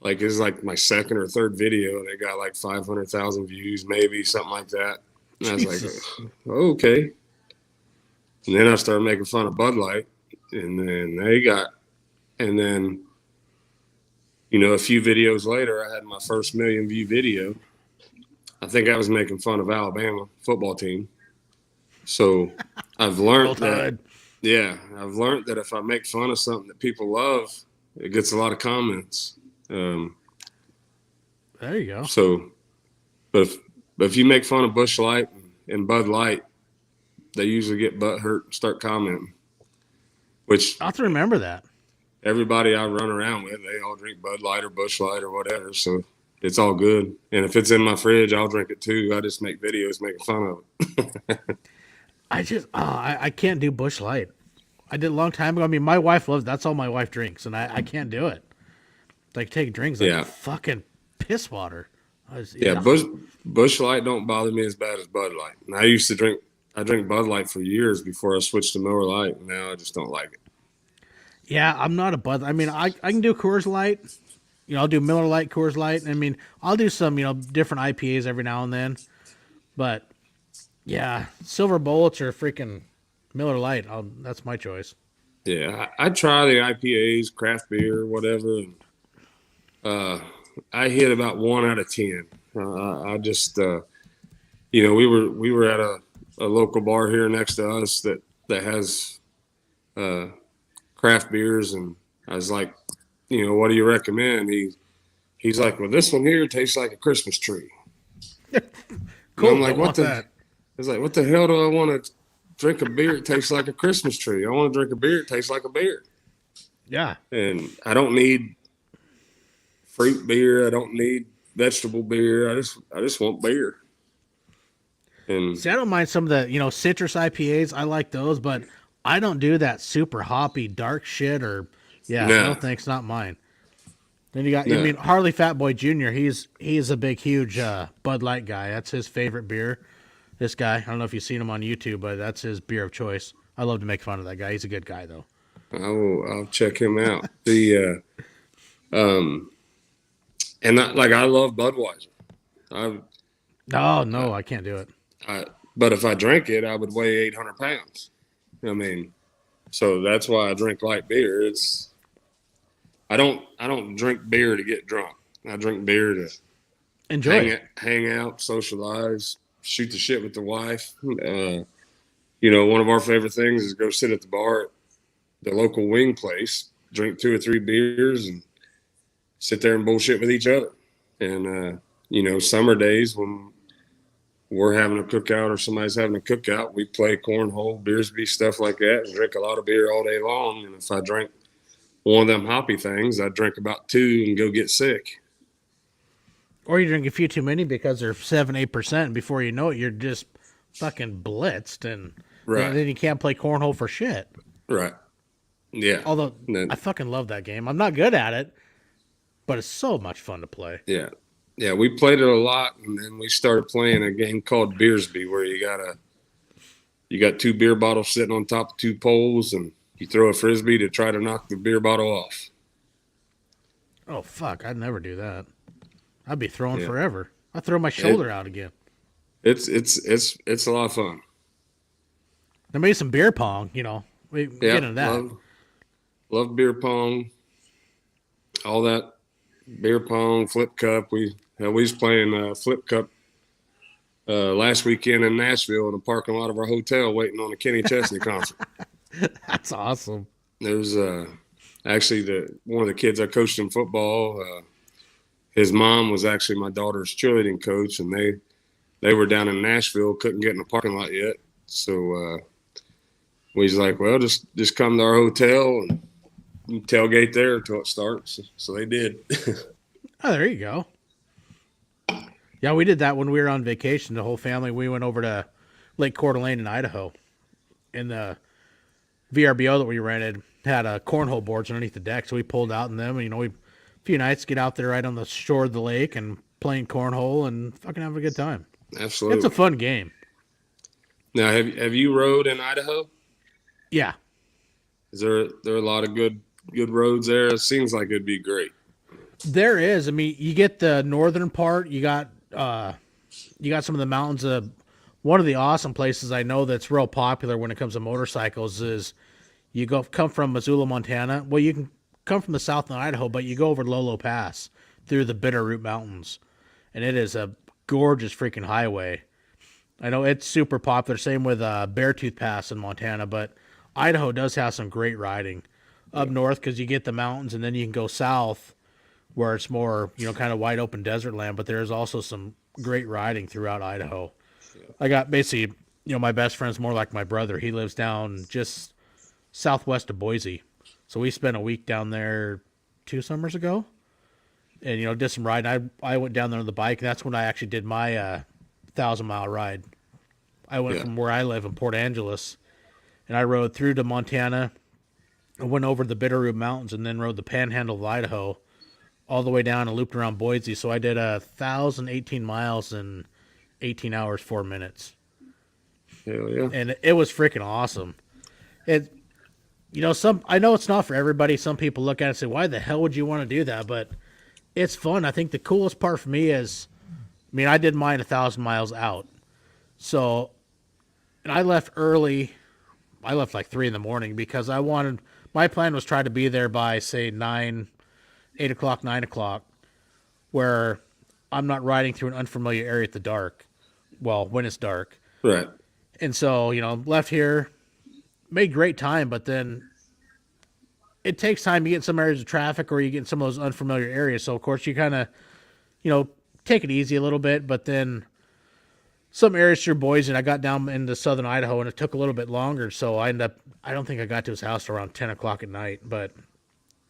like it's like my second or third video, and it got like 500,000 views, maybe something like that. And I was Jesus. like, okay. And then I started making fun of Bud Light, and then and then a few videos later, I had my first million view video. I think I was making fun of Alabama football team. So I've Roll learned that, Tide. yeah, I've learned that if I make fun of something that people love, it gets a lot of comments. Um, There you go. so, but if you make fun of Bush Light and Bud Light, they usually get butt hurt and start commenting, which I'll have to remember that. everybody I run around with, they all drink Bud Light or Bush Light or whatever. So it's all good. And if it's in my fridge, I'll drink it too. I just make videos making fun of it. I can't do Bush Light. I did a long time ago. I mean, my wife loves. That's all my wife drinks, and I can't do it. Like take drinks like Yeah. fucking piss water. Yeah. Yeah. Bush Light don't bother me as bad as Bud Light. And I drink Bud Light for years before I switched to Miller Lite. Now I just don't like it. Yeah, I'm not a Bud. I mean, I can do Coors Light. I'll do Miller Lite, Coors Light. I mean, I'll do some different IPAs every now and then. But Yeah, silver bullets or freaking Miller Lite. That's my choice. Yeah, I try the IPAs, craft beer, whatever. And, uh, I hit about 1 out of 10. I just, we were at a local bar here next to us that has uh, craft beers, and I was like, what do you recommend? He's like, well, this one here tastes like a Christmas tree. And I'm Cool. like, Don't what want the? that. It's like, what the hell do I want to drink a beer? It tastes like a Christmas tree. I want to drink a beer. It tastes like a beer. Yeah. And I don't need fruit beer. I don't need vegetable beer. I just want beer. And See, I don't mind some of the citrus IPAs. I like those, but I don't do that super hoppy dark shit. Or yeah, no nah, thanks, not mine. Then you got, I nah. mean, Harley Fat Boy Jr. He's a big, huge Bud Light guy. That's his favorite beer. This guy, I don't know if you've seen him on YouTube, but that's his beer of choice. I love to make fun of that guy. He's a good guy, though. I'll check him out. And I love Budweiser. I Oh no, I can't do it. I but if I drank it, I would weigh 800 pounds. I mean, so that's why I drink light beer. I don't drink beer to get drunk. I drink beer to Enjoy it. hang out, socialize, shoot the shit with the wife. One of our favorite things is go sit at the bar at the local wing place, drink 2 or 3 beers, and sit there and bullshit with each other. And summer days when we're having a cookout or somebody's having a cookout, we play cornhole, beersby, stuff like that, and drink a lot of beer all day long. And if I drink one of them hoppy things, I drink about 2 and go get sick. Or you drink a few too many because they're 7-8%, and before you know it, you're just fucking blitzed, and Right. then you can't play cornhole for shit. Right. Yeah. Although Then, I fucking love that game. I'm not good at it, but it's so much fun to play. yeah. Yeah, we played it a lot, and then we started playing a game called Beersby, where you got 2 beer bottles sitting on top of 2 poles, and you throw a frisbee to try to knock the beer bottle off. Oh fuck, I'd never do that. I'd be throwing Yeah. forever. I throw my shoulder out again. It's a lot of fun. There may be some beer pong. We Yeah, get into that. love beer pong, all that beer pong, flip cup. We was playing flip cup last weekend in Nashville in the parking lot of our hotel, waiting on the Kenny Chesney concert. That's awesome. There's actually one of the kids I coached in football. His mom was actually my daughter's cheerleading coach, and they were down in Nashville, couldn't get in the parking lot yet, so we was like, well, just come to our hotel and tailgate there until it starts. So they did. Oh, there you go. Yeah, we did that when we were on vacation. The whole family, we went over to Lake Coeur d'Alene in Idaho. And the VRBO that we rented had cornhole boards underneath the deck, so we pulled out in them. And, we a few nights get out there right on the shore of the lake and playing cornhole and fucking having a good time. Absolutely. It's a fun game. Now, have you rode in Idaho? Yeah. Is there a lot of good roads there? It seems like it'd be great. There is. I mean, you get the northern part. You got some of the mountains. One of the awesome places I know that's real popular when it comes to motorcycles is you come from Missoula, Montana. Well, you can come from the south in Idaho, but you go over Lolo Pass through the Bitterroot Mountains, and it is a gorgeous freaking highway. I know it's super popular. Same with Beartooth Pass in Montana, but Idaho does have some great riding up north because you get the mountains, and then you can go south where it's more, kind of wide open desert land, but there's also some great riding throughout Idaho. I got basically, my best friend's more like my brother. He lives down just southwest of Boise. So we spent a week down there 2 summers ago and, did some riding. I went down there on the bike, and that's when I actually did my 1,000-mile ride. I went from where I live in Port Angeles, and I rode through to Montana. I went over the Bitterroot Mountains and then rode the Panhandle of Idaho all the way down and looped around Boise. So I did 1,018 miles in 18 hours, 4 minutes. Hell yeah. And it was freaking awesome. I know it's not for everybody. Some people look at it and say, why the hell would you want to do that? But it's fun. I think the coolest part for me is, I did mine 1,000 miles out. So and I left early. I left like 3 in the morning because I wanted. My plan was try to be there by say 9, 8 o'clock, 9 o'clock, where I'm not riding through an unfamiliar area at the dark. Well, when it's dark, Right. and so left here, made great time, but then it takes time. You get in some areas of traffic, or you get in some of those unfamiliar areas. So of course you kind of take it easy a little bit, but then some areas through Boise, and I got down into southern Idaho, and it took a little bit longer. So I ended up. I don't think I got to his house around 10 o'clock at night, but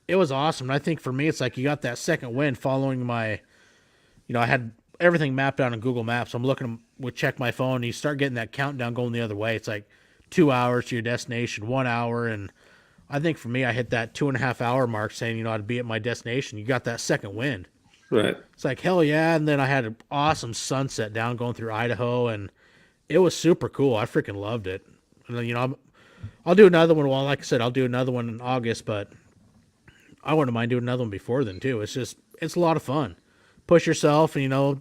it was awesome. And I think for me, it's like you got that second wind following my. I had everything mapped out on Google Maps. I'm looking, would check my phone, and you start getting that countdown going the other way. It's like 2 hours to your destination, 1 hour, and I think for me, I hit that 2.5 hour mark, saying I'd be at my destination. You got that second wind. Right. It's like, hell yeah. And then I had an awesome sunset down going through Idaho, and it was super cool. I freaking loved it. And then, I'll do another one. Well, like I said, I'll do another one in August, but I wouldn't mind doing another one before then, too. It's a lot of fun. Push yourself, and, a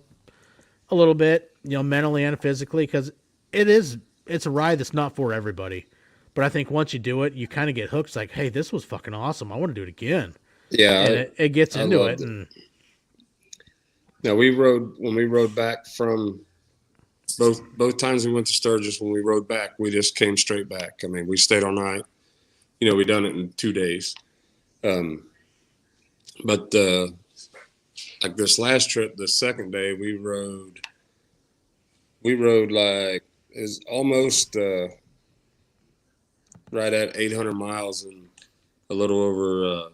little bit, mentally and physically, because it's a ride that's not for everybody. But I think once you do it, you kind of get hooked. It's like, hey, this was fucking awesome. I want to do it again. Yeah. And it gets I into it. loved it. And Now when we rode back from both times we went to Sturgis, when we rode back, we just came straight back. I mean, we stayed all night. We done it in 2 days. But like this last trip, the second day, we rode like is almost right at 800 miles in a little over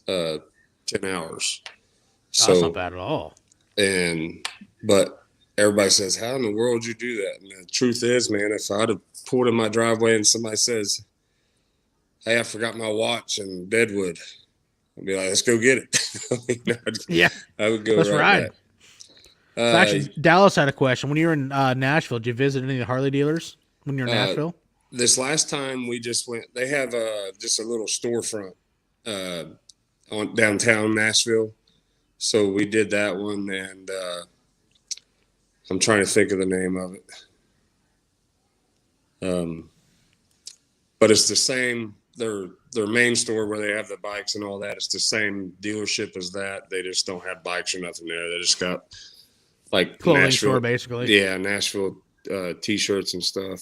10 hours. So that's not bad at all. But everybody says, how in the world you do that? And the truth is, man, if I'd have pulled in my driveway and somebody says, hey, I forgot my watch in Deadwood, I'd be like, let's go get it. Yeah. I would go Let's right ride. back. So actually, Dallas had a question. When you were in Nashville, did you visit any of the Harley dealers when you were in Nashville? This last time we just went, they have just a little storefront on downtown Nashville. So we did that one, and I'm trying to think of the name of it. But it's the same. Their main store where they have the bikes and all that. It's the same dealership as that. They just don't have bikes or nothing there. They just got like Clothing Nashville, store, basically. Yeah, Nashville T-shirts and stuff.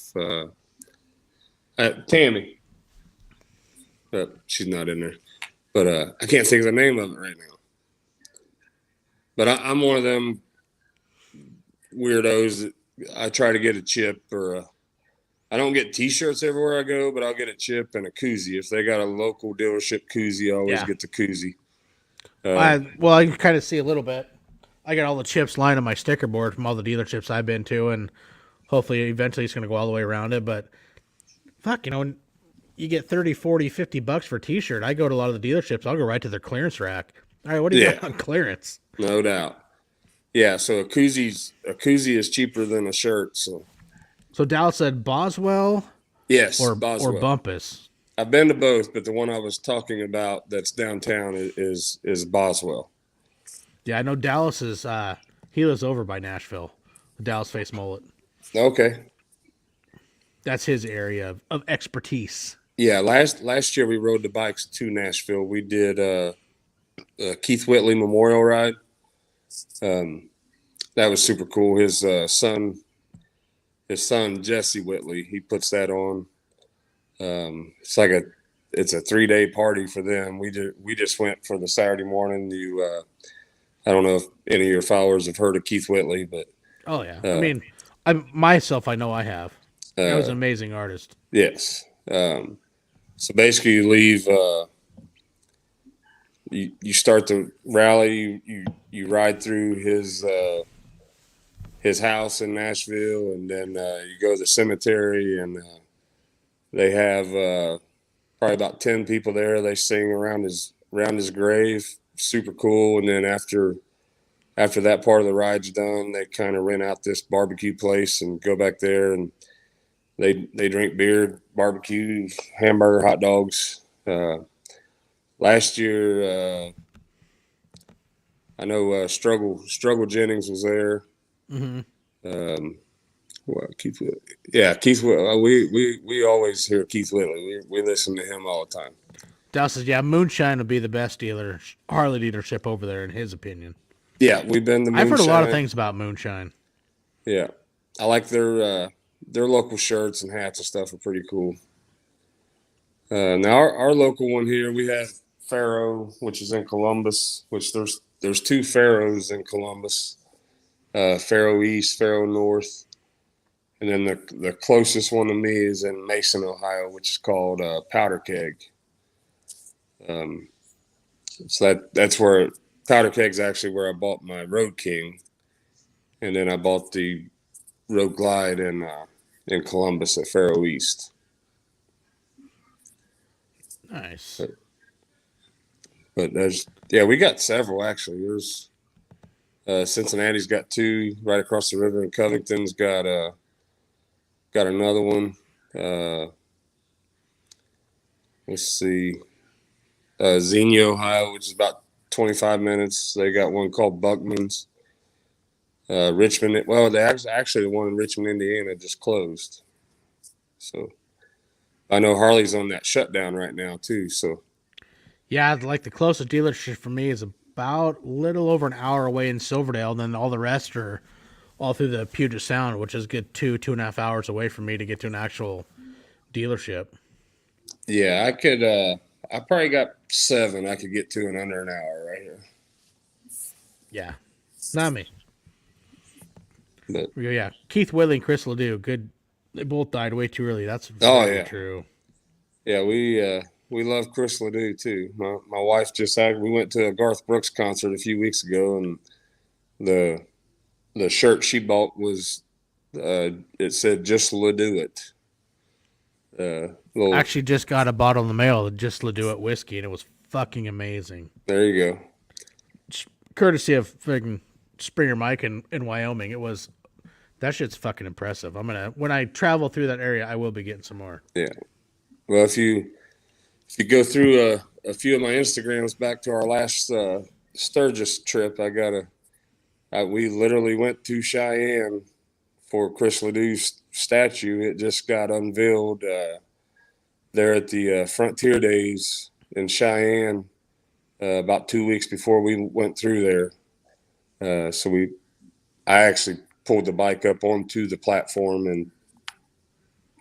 Tammy, she's not in there, but I can't think of the name of it right now. But I'm one of them weirdos that I try to get a chip or I don't get T-shirts everywhere I go, but I'll get a chip and a koozie. If they got a local dealership koozie, I always get the koozie. I can kind of see a little bit. I got all the chips lined on my sticker board from all the dealerships I've been to, and hopefully eventually it's going to go all the way around it. But fuck, you get 30, 40, 50 bucks for a T-shirt. I go to a lot of the dealerships. I'll go right to their clearance rack. All right, what do you got on clearance? No doubt. Yeah, so a koozie is cheaper than a shirt. So Dallas said Boswell? Yes, or Boswell. Or Bumpus? I've been to both, but the one I was talking about that's downtown is Boswell. Yeah, I know Dallas is, he lives over by Nashville, the Dallas Face Mullet. Okay. That's his area of expertise. Yeah, last year we rode the bikes to Nashville. We did Keith Whitley Memorial Ride. That was super cool. His son Jesse Whitley, he puts that on. It's a 3-day party for them. We just went for the Saturday morning. I don't know if any of your followers have heard of Keith Whitley, but oh yeah, I mean, I know I have. That was an amazing artist. Yes. So basically, you leave. You start the rally. You ride through his house in Nashville, and then you go to the cemetery, and they have probably about 10 people there. They sing around his grave. Super cool. And then after that part of the ride's done, they kind of rent out this barbecue place and go back there, and they drink beer, barbecue, hamburger, hot dogs. Last year, I know Struggle Jennings was there. Mm-hmm. Well, Keith Whitley. Yeah, Keith Whitley. We always hear Keith Whitley. We listen to him all the time. Dow says, yeah, Moonshine would be the best Harley dealership over there, in his opinion. Yeah, we've been to I've heard a lot of Moonshine. things about Moonshine. Yeah, I like their local shirts and hats and stuff are pretty cool. Now our local one here, we have Faro, which is in Columbus. Which there's two Faros in Columbus. Faro East, Faro North, and then the closest one to me is in Mason, Ohio, which is called Powder Keg. Um, so that's where Powder Keg's actually where I bought my Road King, and then I bought the Road Glide in Columbus at Faro East. Nice. But we got several actually. There's Cincinnati's got two right across the river, and Covington's got another one. Let's see, Xenia, Ohio, which is about 25 minutes. They got one called Buckman's. Richmond, well, actually the one in Richmond, Indiana, just closed. So I know Harley's on that shutdown right now too. So Yeah, like the closest dealership for me is about a little over an hour away in Silverdale, and then all the rest are all through the Puget Sound, which is a good 2.5 hours away from me to get to an actual dealership. yeah, I probably got seven I could get to in under an hour right here. Yeah, not me. But Yeah, Keith Whitley and Chris Ledoux, good. They both died way too early. That's oh very yeah, true. yeah, we love Chris Ledoux too. My wife we went to a Garth Brooks concert a few weeks ago, and the the shirt she bought was it said just Ledoux it. Little Actually, just got a bottle in the mail, just Ledoux whiskey, and it was fucking amazing. there you go. Courtesy of friggin' Springer Mike in Wyoming. It was that shit's fucking impressive. I'm gonna when I travel through that area, I will be getting some more. Yeah. Well, if you go through a few of my Instagrams back to our last Sturgis trip, we literally went to Cheyenne for Chris Ledoux's statue. It just got unveiled there at the Frontier Days in Cheyenne about 2 weeks before we went through there. I actually pulled the bike up onto the platform and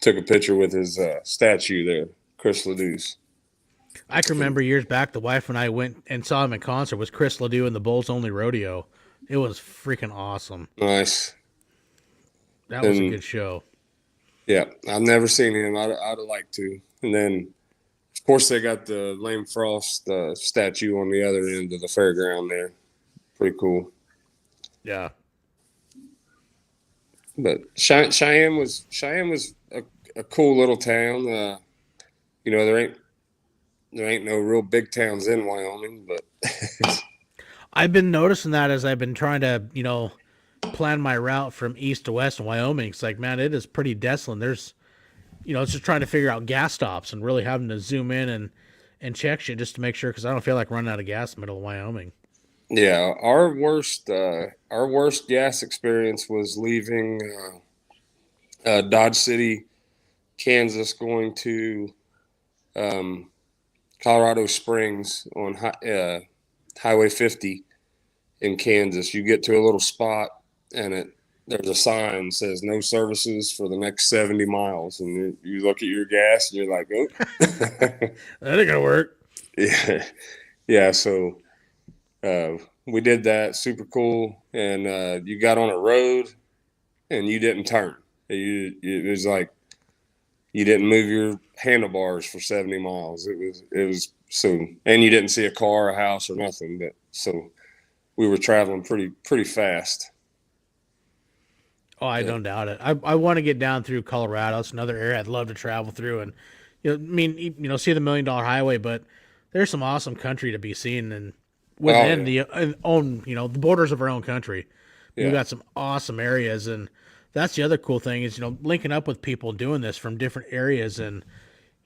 took a picture with his statue there, Chris Ledoux's. I can remember years back, the wife and I went and saw him in concert. Was Chris Ledoux in the Bulls Only Rodeo? It was freaking awesome. Nice. That was a And good show. yeah, I've never seen him. I'd have liked to. And then, of course, they got the Lane Frost statue on the other end of the fairground there. Pretty cool. Yeah. But Cheyenne was a cool little town. There ain't no real big towns in Wyoming, but I've been noticing that as I've been trying to, plan my route from east to west in Wyoming. It's like, man, it is pretty desolate. There's, it's just trying to figure out gas stops and really having to zoom in and check shit just to make sure because I don't feel like running out of gas in the middle of Wyoming. yeah, our worst gas experience was leaving Dodge City, Kansas, going to um, Colorado Springs on Highway 50 in Kansas. You get to a little spot and there's a sign that says no services for the next 70 miles. And you look at your gas and you're like, oh, That ain't gonna work. yeah. Yeah. So we did that. Super cool. And you got on a road and you didn't turn. It was like you didn't move your handlebars for 70 miles. It was so, and you didn't see a car, a house, or nothing. But so we were traveling pretty fast. Oh, I don't doubt it. I want to get down through Colorado. It's another area I'd love to travel through, and see the $1 million highway. But there's some awesome country to be seen, and within the own, the borders of our own country, we've got some awesome areas, and that's the other cool thing is linking up with people doing this from different areas, and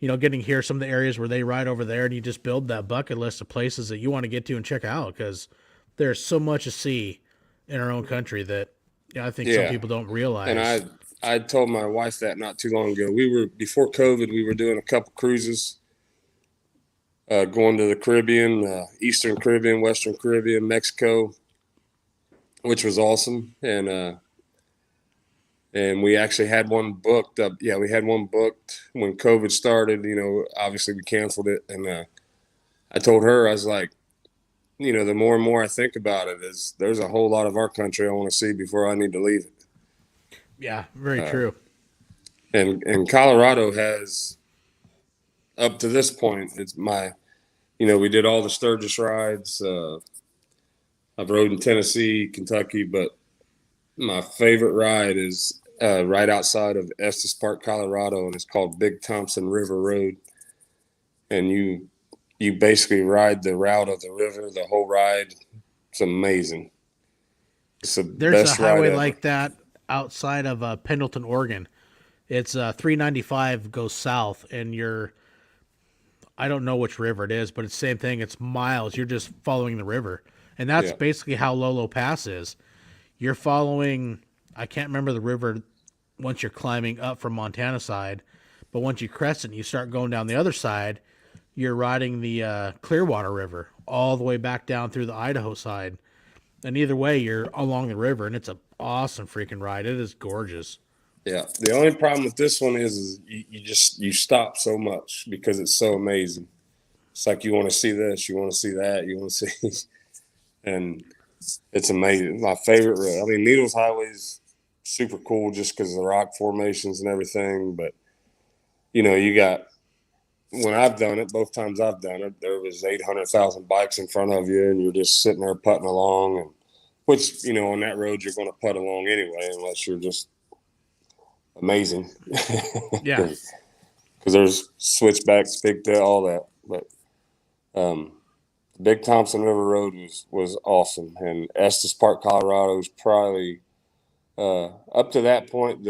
getting to hear some of the areas where they ride over there, and you just build that bucket list of places that you want to get to and check out because there's so much to see in our own country that. Yeah, I think some people don't realize. And I told my wife that not too long ago. Before COVID, we were doing a couple cruises, going to the Caribbean, Eastern Caribbean, Western Caribbean, Mexico, which was awesome. And we actually had one booked up. Yeah, we had one booked when COVID started. Obviously we canceled it. And I told her, I was like, the more and more I think about it, is there's a whole lot of our country I want to see before I need to leave it. Yeah, very true. And Colorado has, up to this point, we did all the Sturgis rides. I've rode in Tennessee, Kentucky, but my favorite ride is right outside of Estes Park, Colorado, and it's called Big Thompson River Road. And you basically ride the route of the river, the whole ride. It's amazing. It's the There's a best ride highway ever. like that outside of Pendleton, Oregon. It's 395 goes south, and I don't know which river it is, but it's the same thing. It's miles. You're just following the river, and that's Yeah, basically how Lolo Pass is. You're following. I can't remember the river once you're climbing up from Montana side, but once you crest it and you start going down the other side, you're riding the Clearwater River all the way back down through the Idaho side. And either way, you're along the river, and it's a awesome freaking ride. It is gorgeous. yeah. The only problem with this one is you stop so much because it's so amazing. It's like you want to see this, you want to see that, you want to see, and it's amazing. My favorite road. I mean, Needles Highway's super cool just because of the rock formations and everything. But you got, when I've done it, both times I've done it, there was 800,000 bikes in front of you, and you're just sitting there putting along, and which on that road you're going to putt along anyway, unless you're just amazing, Yeah. because there's switchbacks, big tail, all that. But um, Big Thompson River Road was awesome, and Estes Park, Colorado is probably up to that point.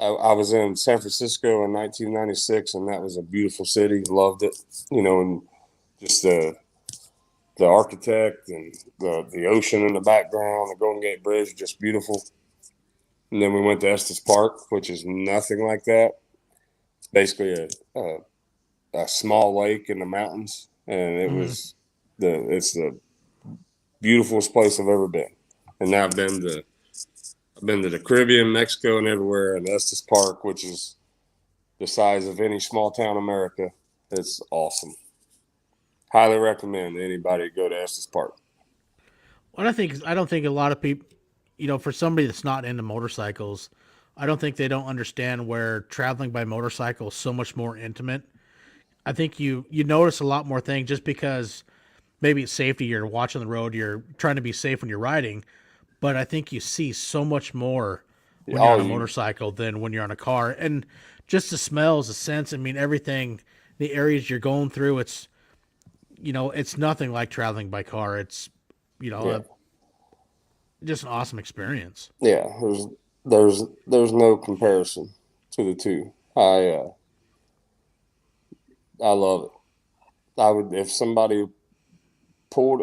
I was in San Francisco in 1996, and that was a beautiful city. Loved it, and just the architect and the ocean in the background, the Golden Gate Bridge, just beautiful. And then we went to Estes Park, which is nothing like that. It's basically a small lake in the mountains, and Hmm. it's the beautifulest place I've ever been. And now I've been to the Caribbean, Mexico, and everywhere. And Estes Park, which is the size of any small town in America, it's awesome. Highly recommend anybody go to Estes Park. What I don't think a lot of people, for somebody that's not into motorcycles, I don't think they don't understand where traveling by motorcycle is so much more intimate. I think you notice a lot more things just because maybe it's safety. You're watching the road. You're trying to be safe when you're riding, but I think you see so much more when you're Oh, on a you motorcycle than when you're on a car. And just the smells, the scents, I mean, everything, the areas you're going through, it's nothing like traveling by car. It's, you know, yeah, a, just an awesome experience. yeah. There's no comparison to the two. I love it. I would, if somebody pulled,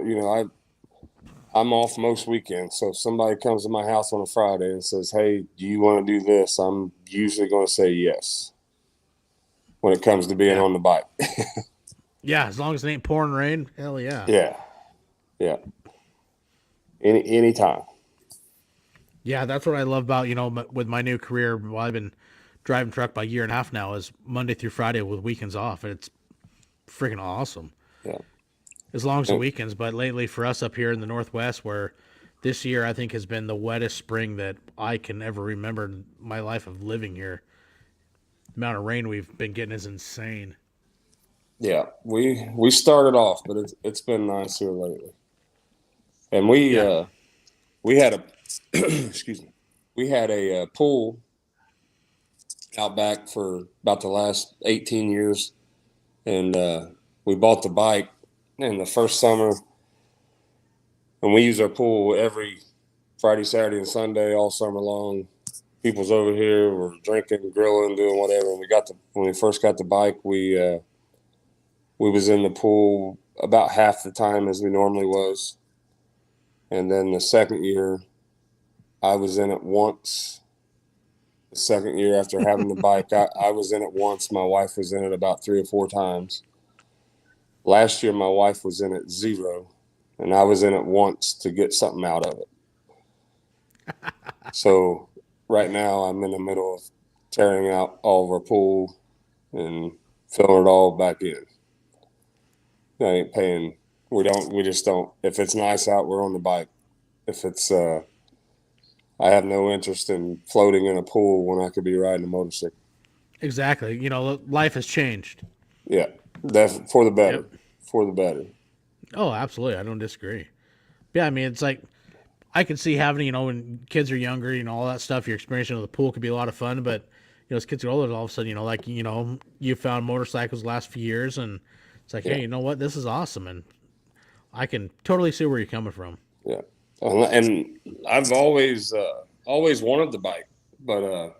I'm off most weekends. So if somebody comes to my house on a Friday and says, "Hey, do you want to do this?" I'm usually going to say yes when it comes to being Yeah. on the bike. Yeah. As long as it ain't pouring rain, hell yeah. Yeah, yeah. Anytime. Yeah. That's what I love about, with my new career. Well, I've been driving truck by a year and a half now is Monday through Friday with weekends off. It's freaking awesome. Yeah. As long as the And, weekends. But lately for us up here in the Northwest, where this year I think has been the wettest spring that I can ever remember in my life of living here. The amount of rain we've been getting is insane. yeah, we started off, but it's been nice here lately. And Yeah. we had a excuse me, we had a pool out back for about the last 18 years, and we bought the bike in the first summer, and we use our pool every Friday, Saturday, and Sunday all summer long. People's over here, we're drinking, grilling, doing whatever. And when we first got the bike, we was in the pool about half the time as we normally was, and then the second year I was in it once, second year after having the bike. I was in it once. My wife was in it about 3 or 4 times. Last year, my wife was in it 0, and I was in it once to get something out of it. So right now, I'm in the middle of tearing out all of our pool and filling it all back in. I ain't paying. We just don't. If it's nice out, we're on the bike. If it's, I have no interest in floating in a pool when I could be riding a motorcycle. Exactly. Life has changed. Yeah, that's for the better. Yep. For the better. Oh, absolutely. I don't disagree. Yeah, I mean, it's like I can see having, when kids are younger, all that stuff, your experience of the pool could be a lot of fun. But, as kids get older, all of a sudden, you found motorcycles the last few years, and it's like, Yeah, hey, you know what? This is awesome. And I can totally see where you're coming from. yeah. And I've always wanted the bike, but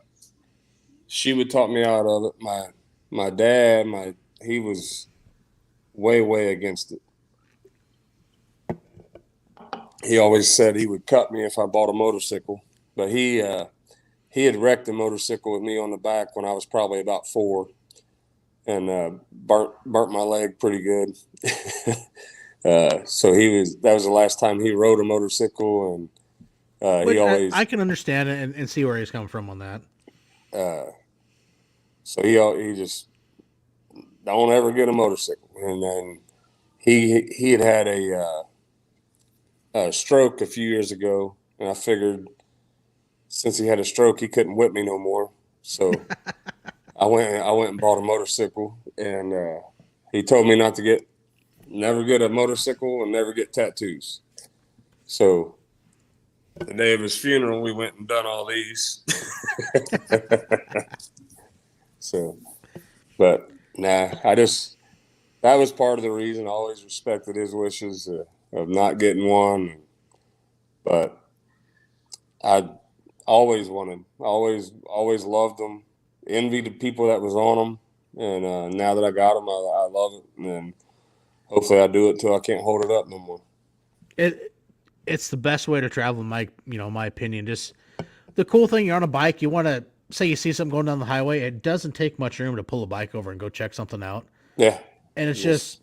she would talk me out of it. My dad, he was way against it. He always said he would cut me if I bought a motorcycle, but he had wrecked a motorcycle with me on the back when I was probably about 4, and burnt my leg pretty good. So that was the last time he rode a motorcycle, and he Which I always can understand it and see where he's coming from on that. uh, so he just don't ever get a motorcycle. And then he had a stroke a few years ago, and I figured since he had a stroke, he couldn't whip me no more. So I went and bought a motorcycle, and he told me never get a motorcycle and never get tattoos. So the day of his funeral, we went and done all these. So, but nah, that was part of the reason. I always respected his wishes of not getting one, but I always loved them, envied the people that was on them, and now that I got them, I love it, and hopefully I do it till I can't hold it up no more. It's the best way to travel, in my opinion. Just the cool thing, you're on a bike, you want to say you see something going down the highway, it doesn't take much room to pull a bike over and go check something out. Yeah, And it's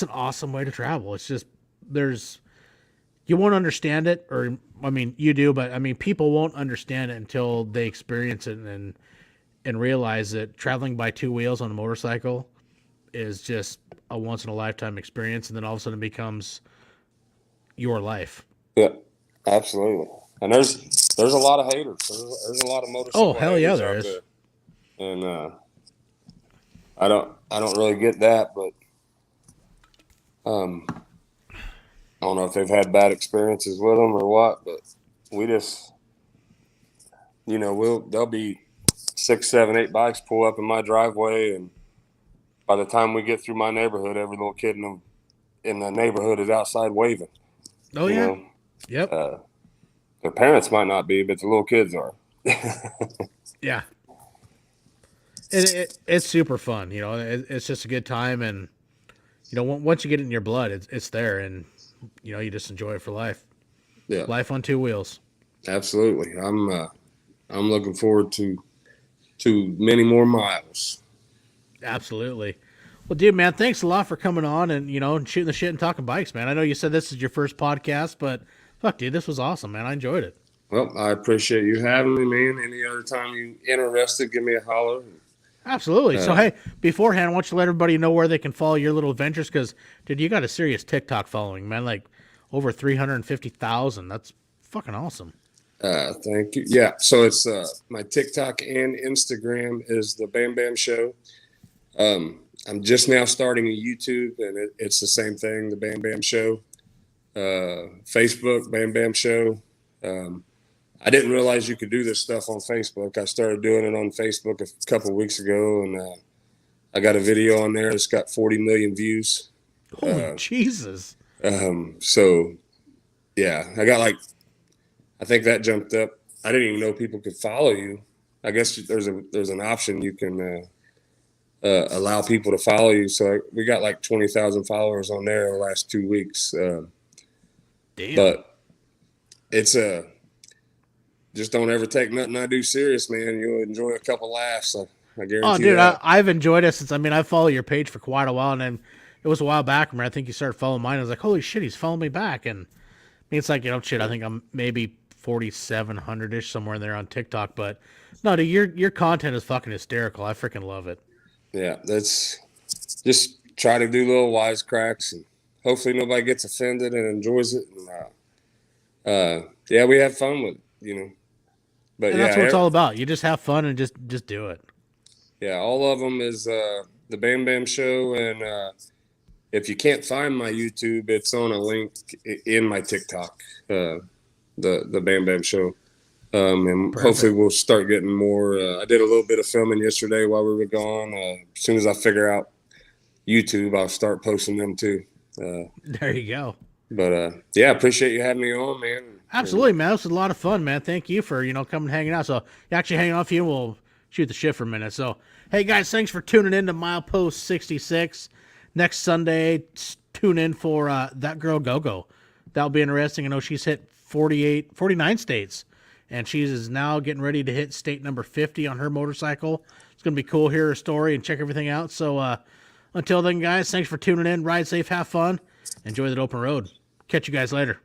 an awesome way to travel. It's just, you won't understand it, or, I mean, you do, but I mean, people won't understand it until they experience it and realize that traveling by 2 wheels on a motorcycle is just a once in a lifetime experience. And then all of a sudden it becomes your life. yeah, absolutely. And there's a lot of haters. There's a lot of Oh, motorcycle hell yeah, haters there out is. there, and I don't really get that, but um, I don't know if they've had bad experiences with them or what. But we just, there'll be 6, 7, 8 bikes pull up in my driveway, and by the time we get through my neighborhood, every little kid in the neighborhood is outside waving. Oh, You yeah. know, Yep. their parents might not be, but the little kids are. Yeah. It's super fun. It's just a good time. And, once you get it in your blood, it's there. And, you just enjoy it for life. Yeah, Life on 2 wheels. absolutely. I'm looking forward to many more miles. Absolutely. Well, dude, man, thanks a lot for coming on and, and shooting the shit and talking bikes, man. I know you said this is your first podcast, but fuck, dude, this was awesome, man. I enjoyed it. Well, I appreciate you having me, man. Any other time you interested, give me a holler. Absolutely. So, Uh, hey, beforehand, I want you to let everybody know where they can follow your little adventures because, dude, you got a serious TikTok following, man. Like over 350,000. That's fucking awesome. thank you. Yeah, so it's my TikTok and Instagram is the Bam Bam Show. I'm just now starting a YouTube, and it's the same thing, the Bam Bam Show. Facebook, Bam Bam Show. I didn't realize you could do this stuff on Facebook. I started doing it on Facebook a couple of weeks ago, and I got a video on there. It's got 40 million views. Holy Jesus. So yeah, I think that jumped up. I didn't even know people could follow you. I guess there's an option you can allow people to follow you. So we got like 20,000 followers on there the last 2 weeks. Damn. But it's just don't ever take nothing I do serious, man. You'll enjoy a couple laughs. I Oh, guarantee dude, that. I've enjoyed it since. I mean, I follow your page for quite a while, and then it was a while back. Remember, I think you started following mine. I was like, holy shit, he's following me back, and I mean, it's like, shit. I think I'm maybe 4,700 ish somewhere in there on TikTok, but no, dude, your content is fucking hysterical. I freaking love it. Yeah, that's just try to do little wisecracks, and hopefully nobody gets offended and enjoys it. And, yeah, we have fun with it, But And yeah, that's what it's all about. You just have fun and just do it. yeah, all of them is the Bam Bam Show, and if you can't find my YouTube, it's on a link in my TikTok. The Bam Bam Show. And hopefully Perfect. we'll start getting more. I did a little bit of filming yesterday while we were gone. As soon as I figure out YouTube, I'll start posting them too. There you go. But yeah, appreciate you having me on, man. And Absolutely, man. This was a lot of fun, man. Thank you for coming and hanging out. So you actually hanging off you, and we'll shoot the shit for a minute. So hey guys, thanks for tuning in to Milepost 66. Next Sunday, tune in for That Girl Go Go. That'll be interesting. I know she's hit 49 states, and she is now getting ready to hit state number 50 on her motorcycle. It's gonna be cool. Hear her story and check everything out. So until then, guys, thanks for tuning in. Ride safe, have fun, enjoy the open road. Catch you guys later.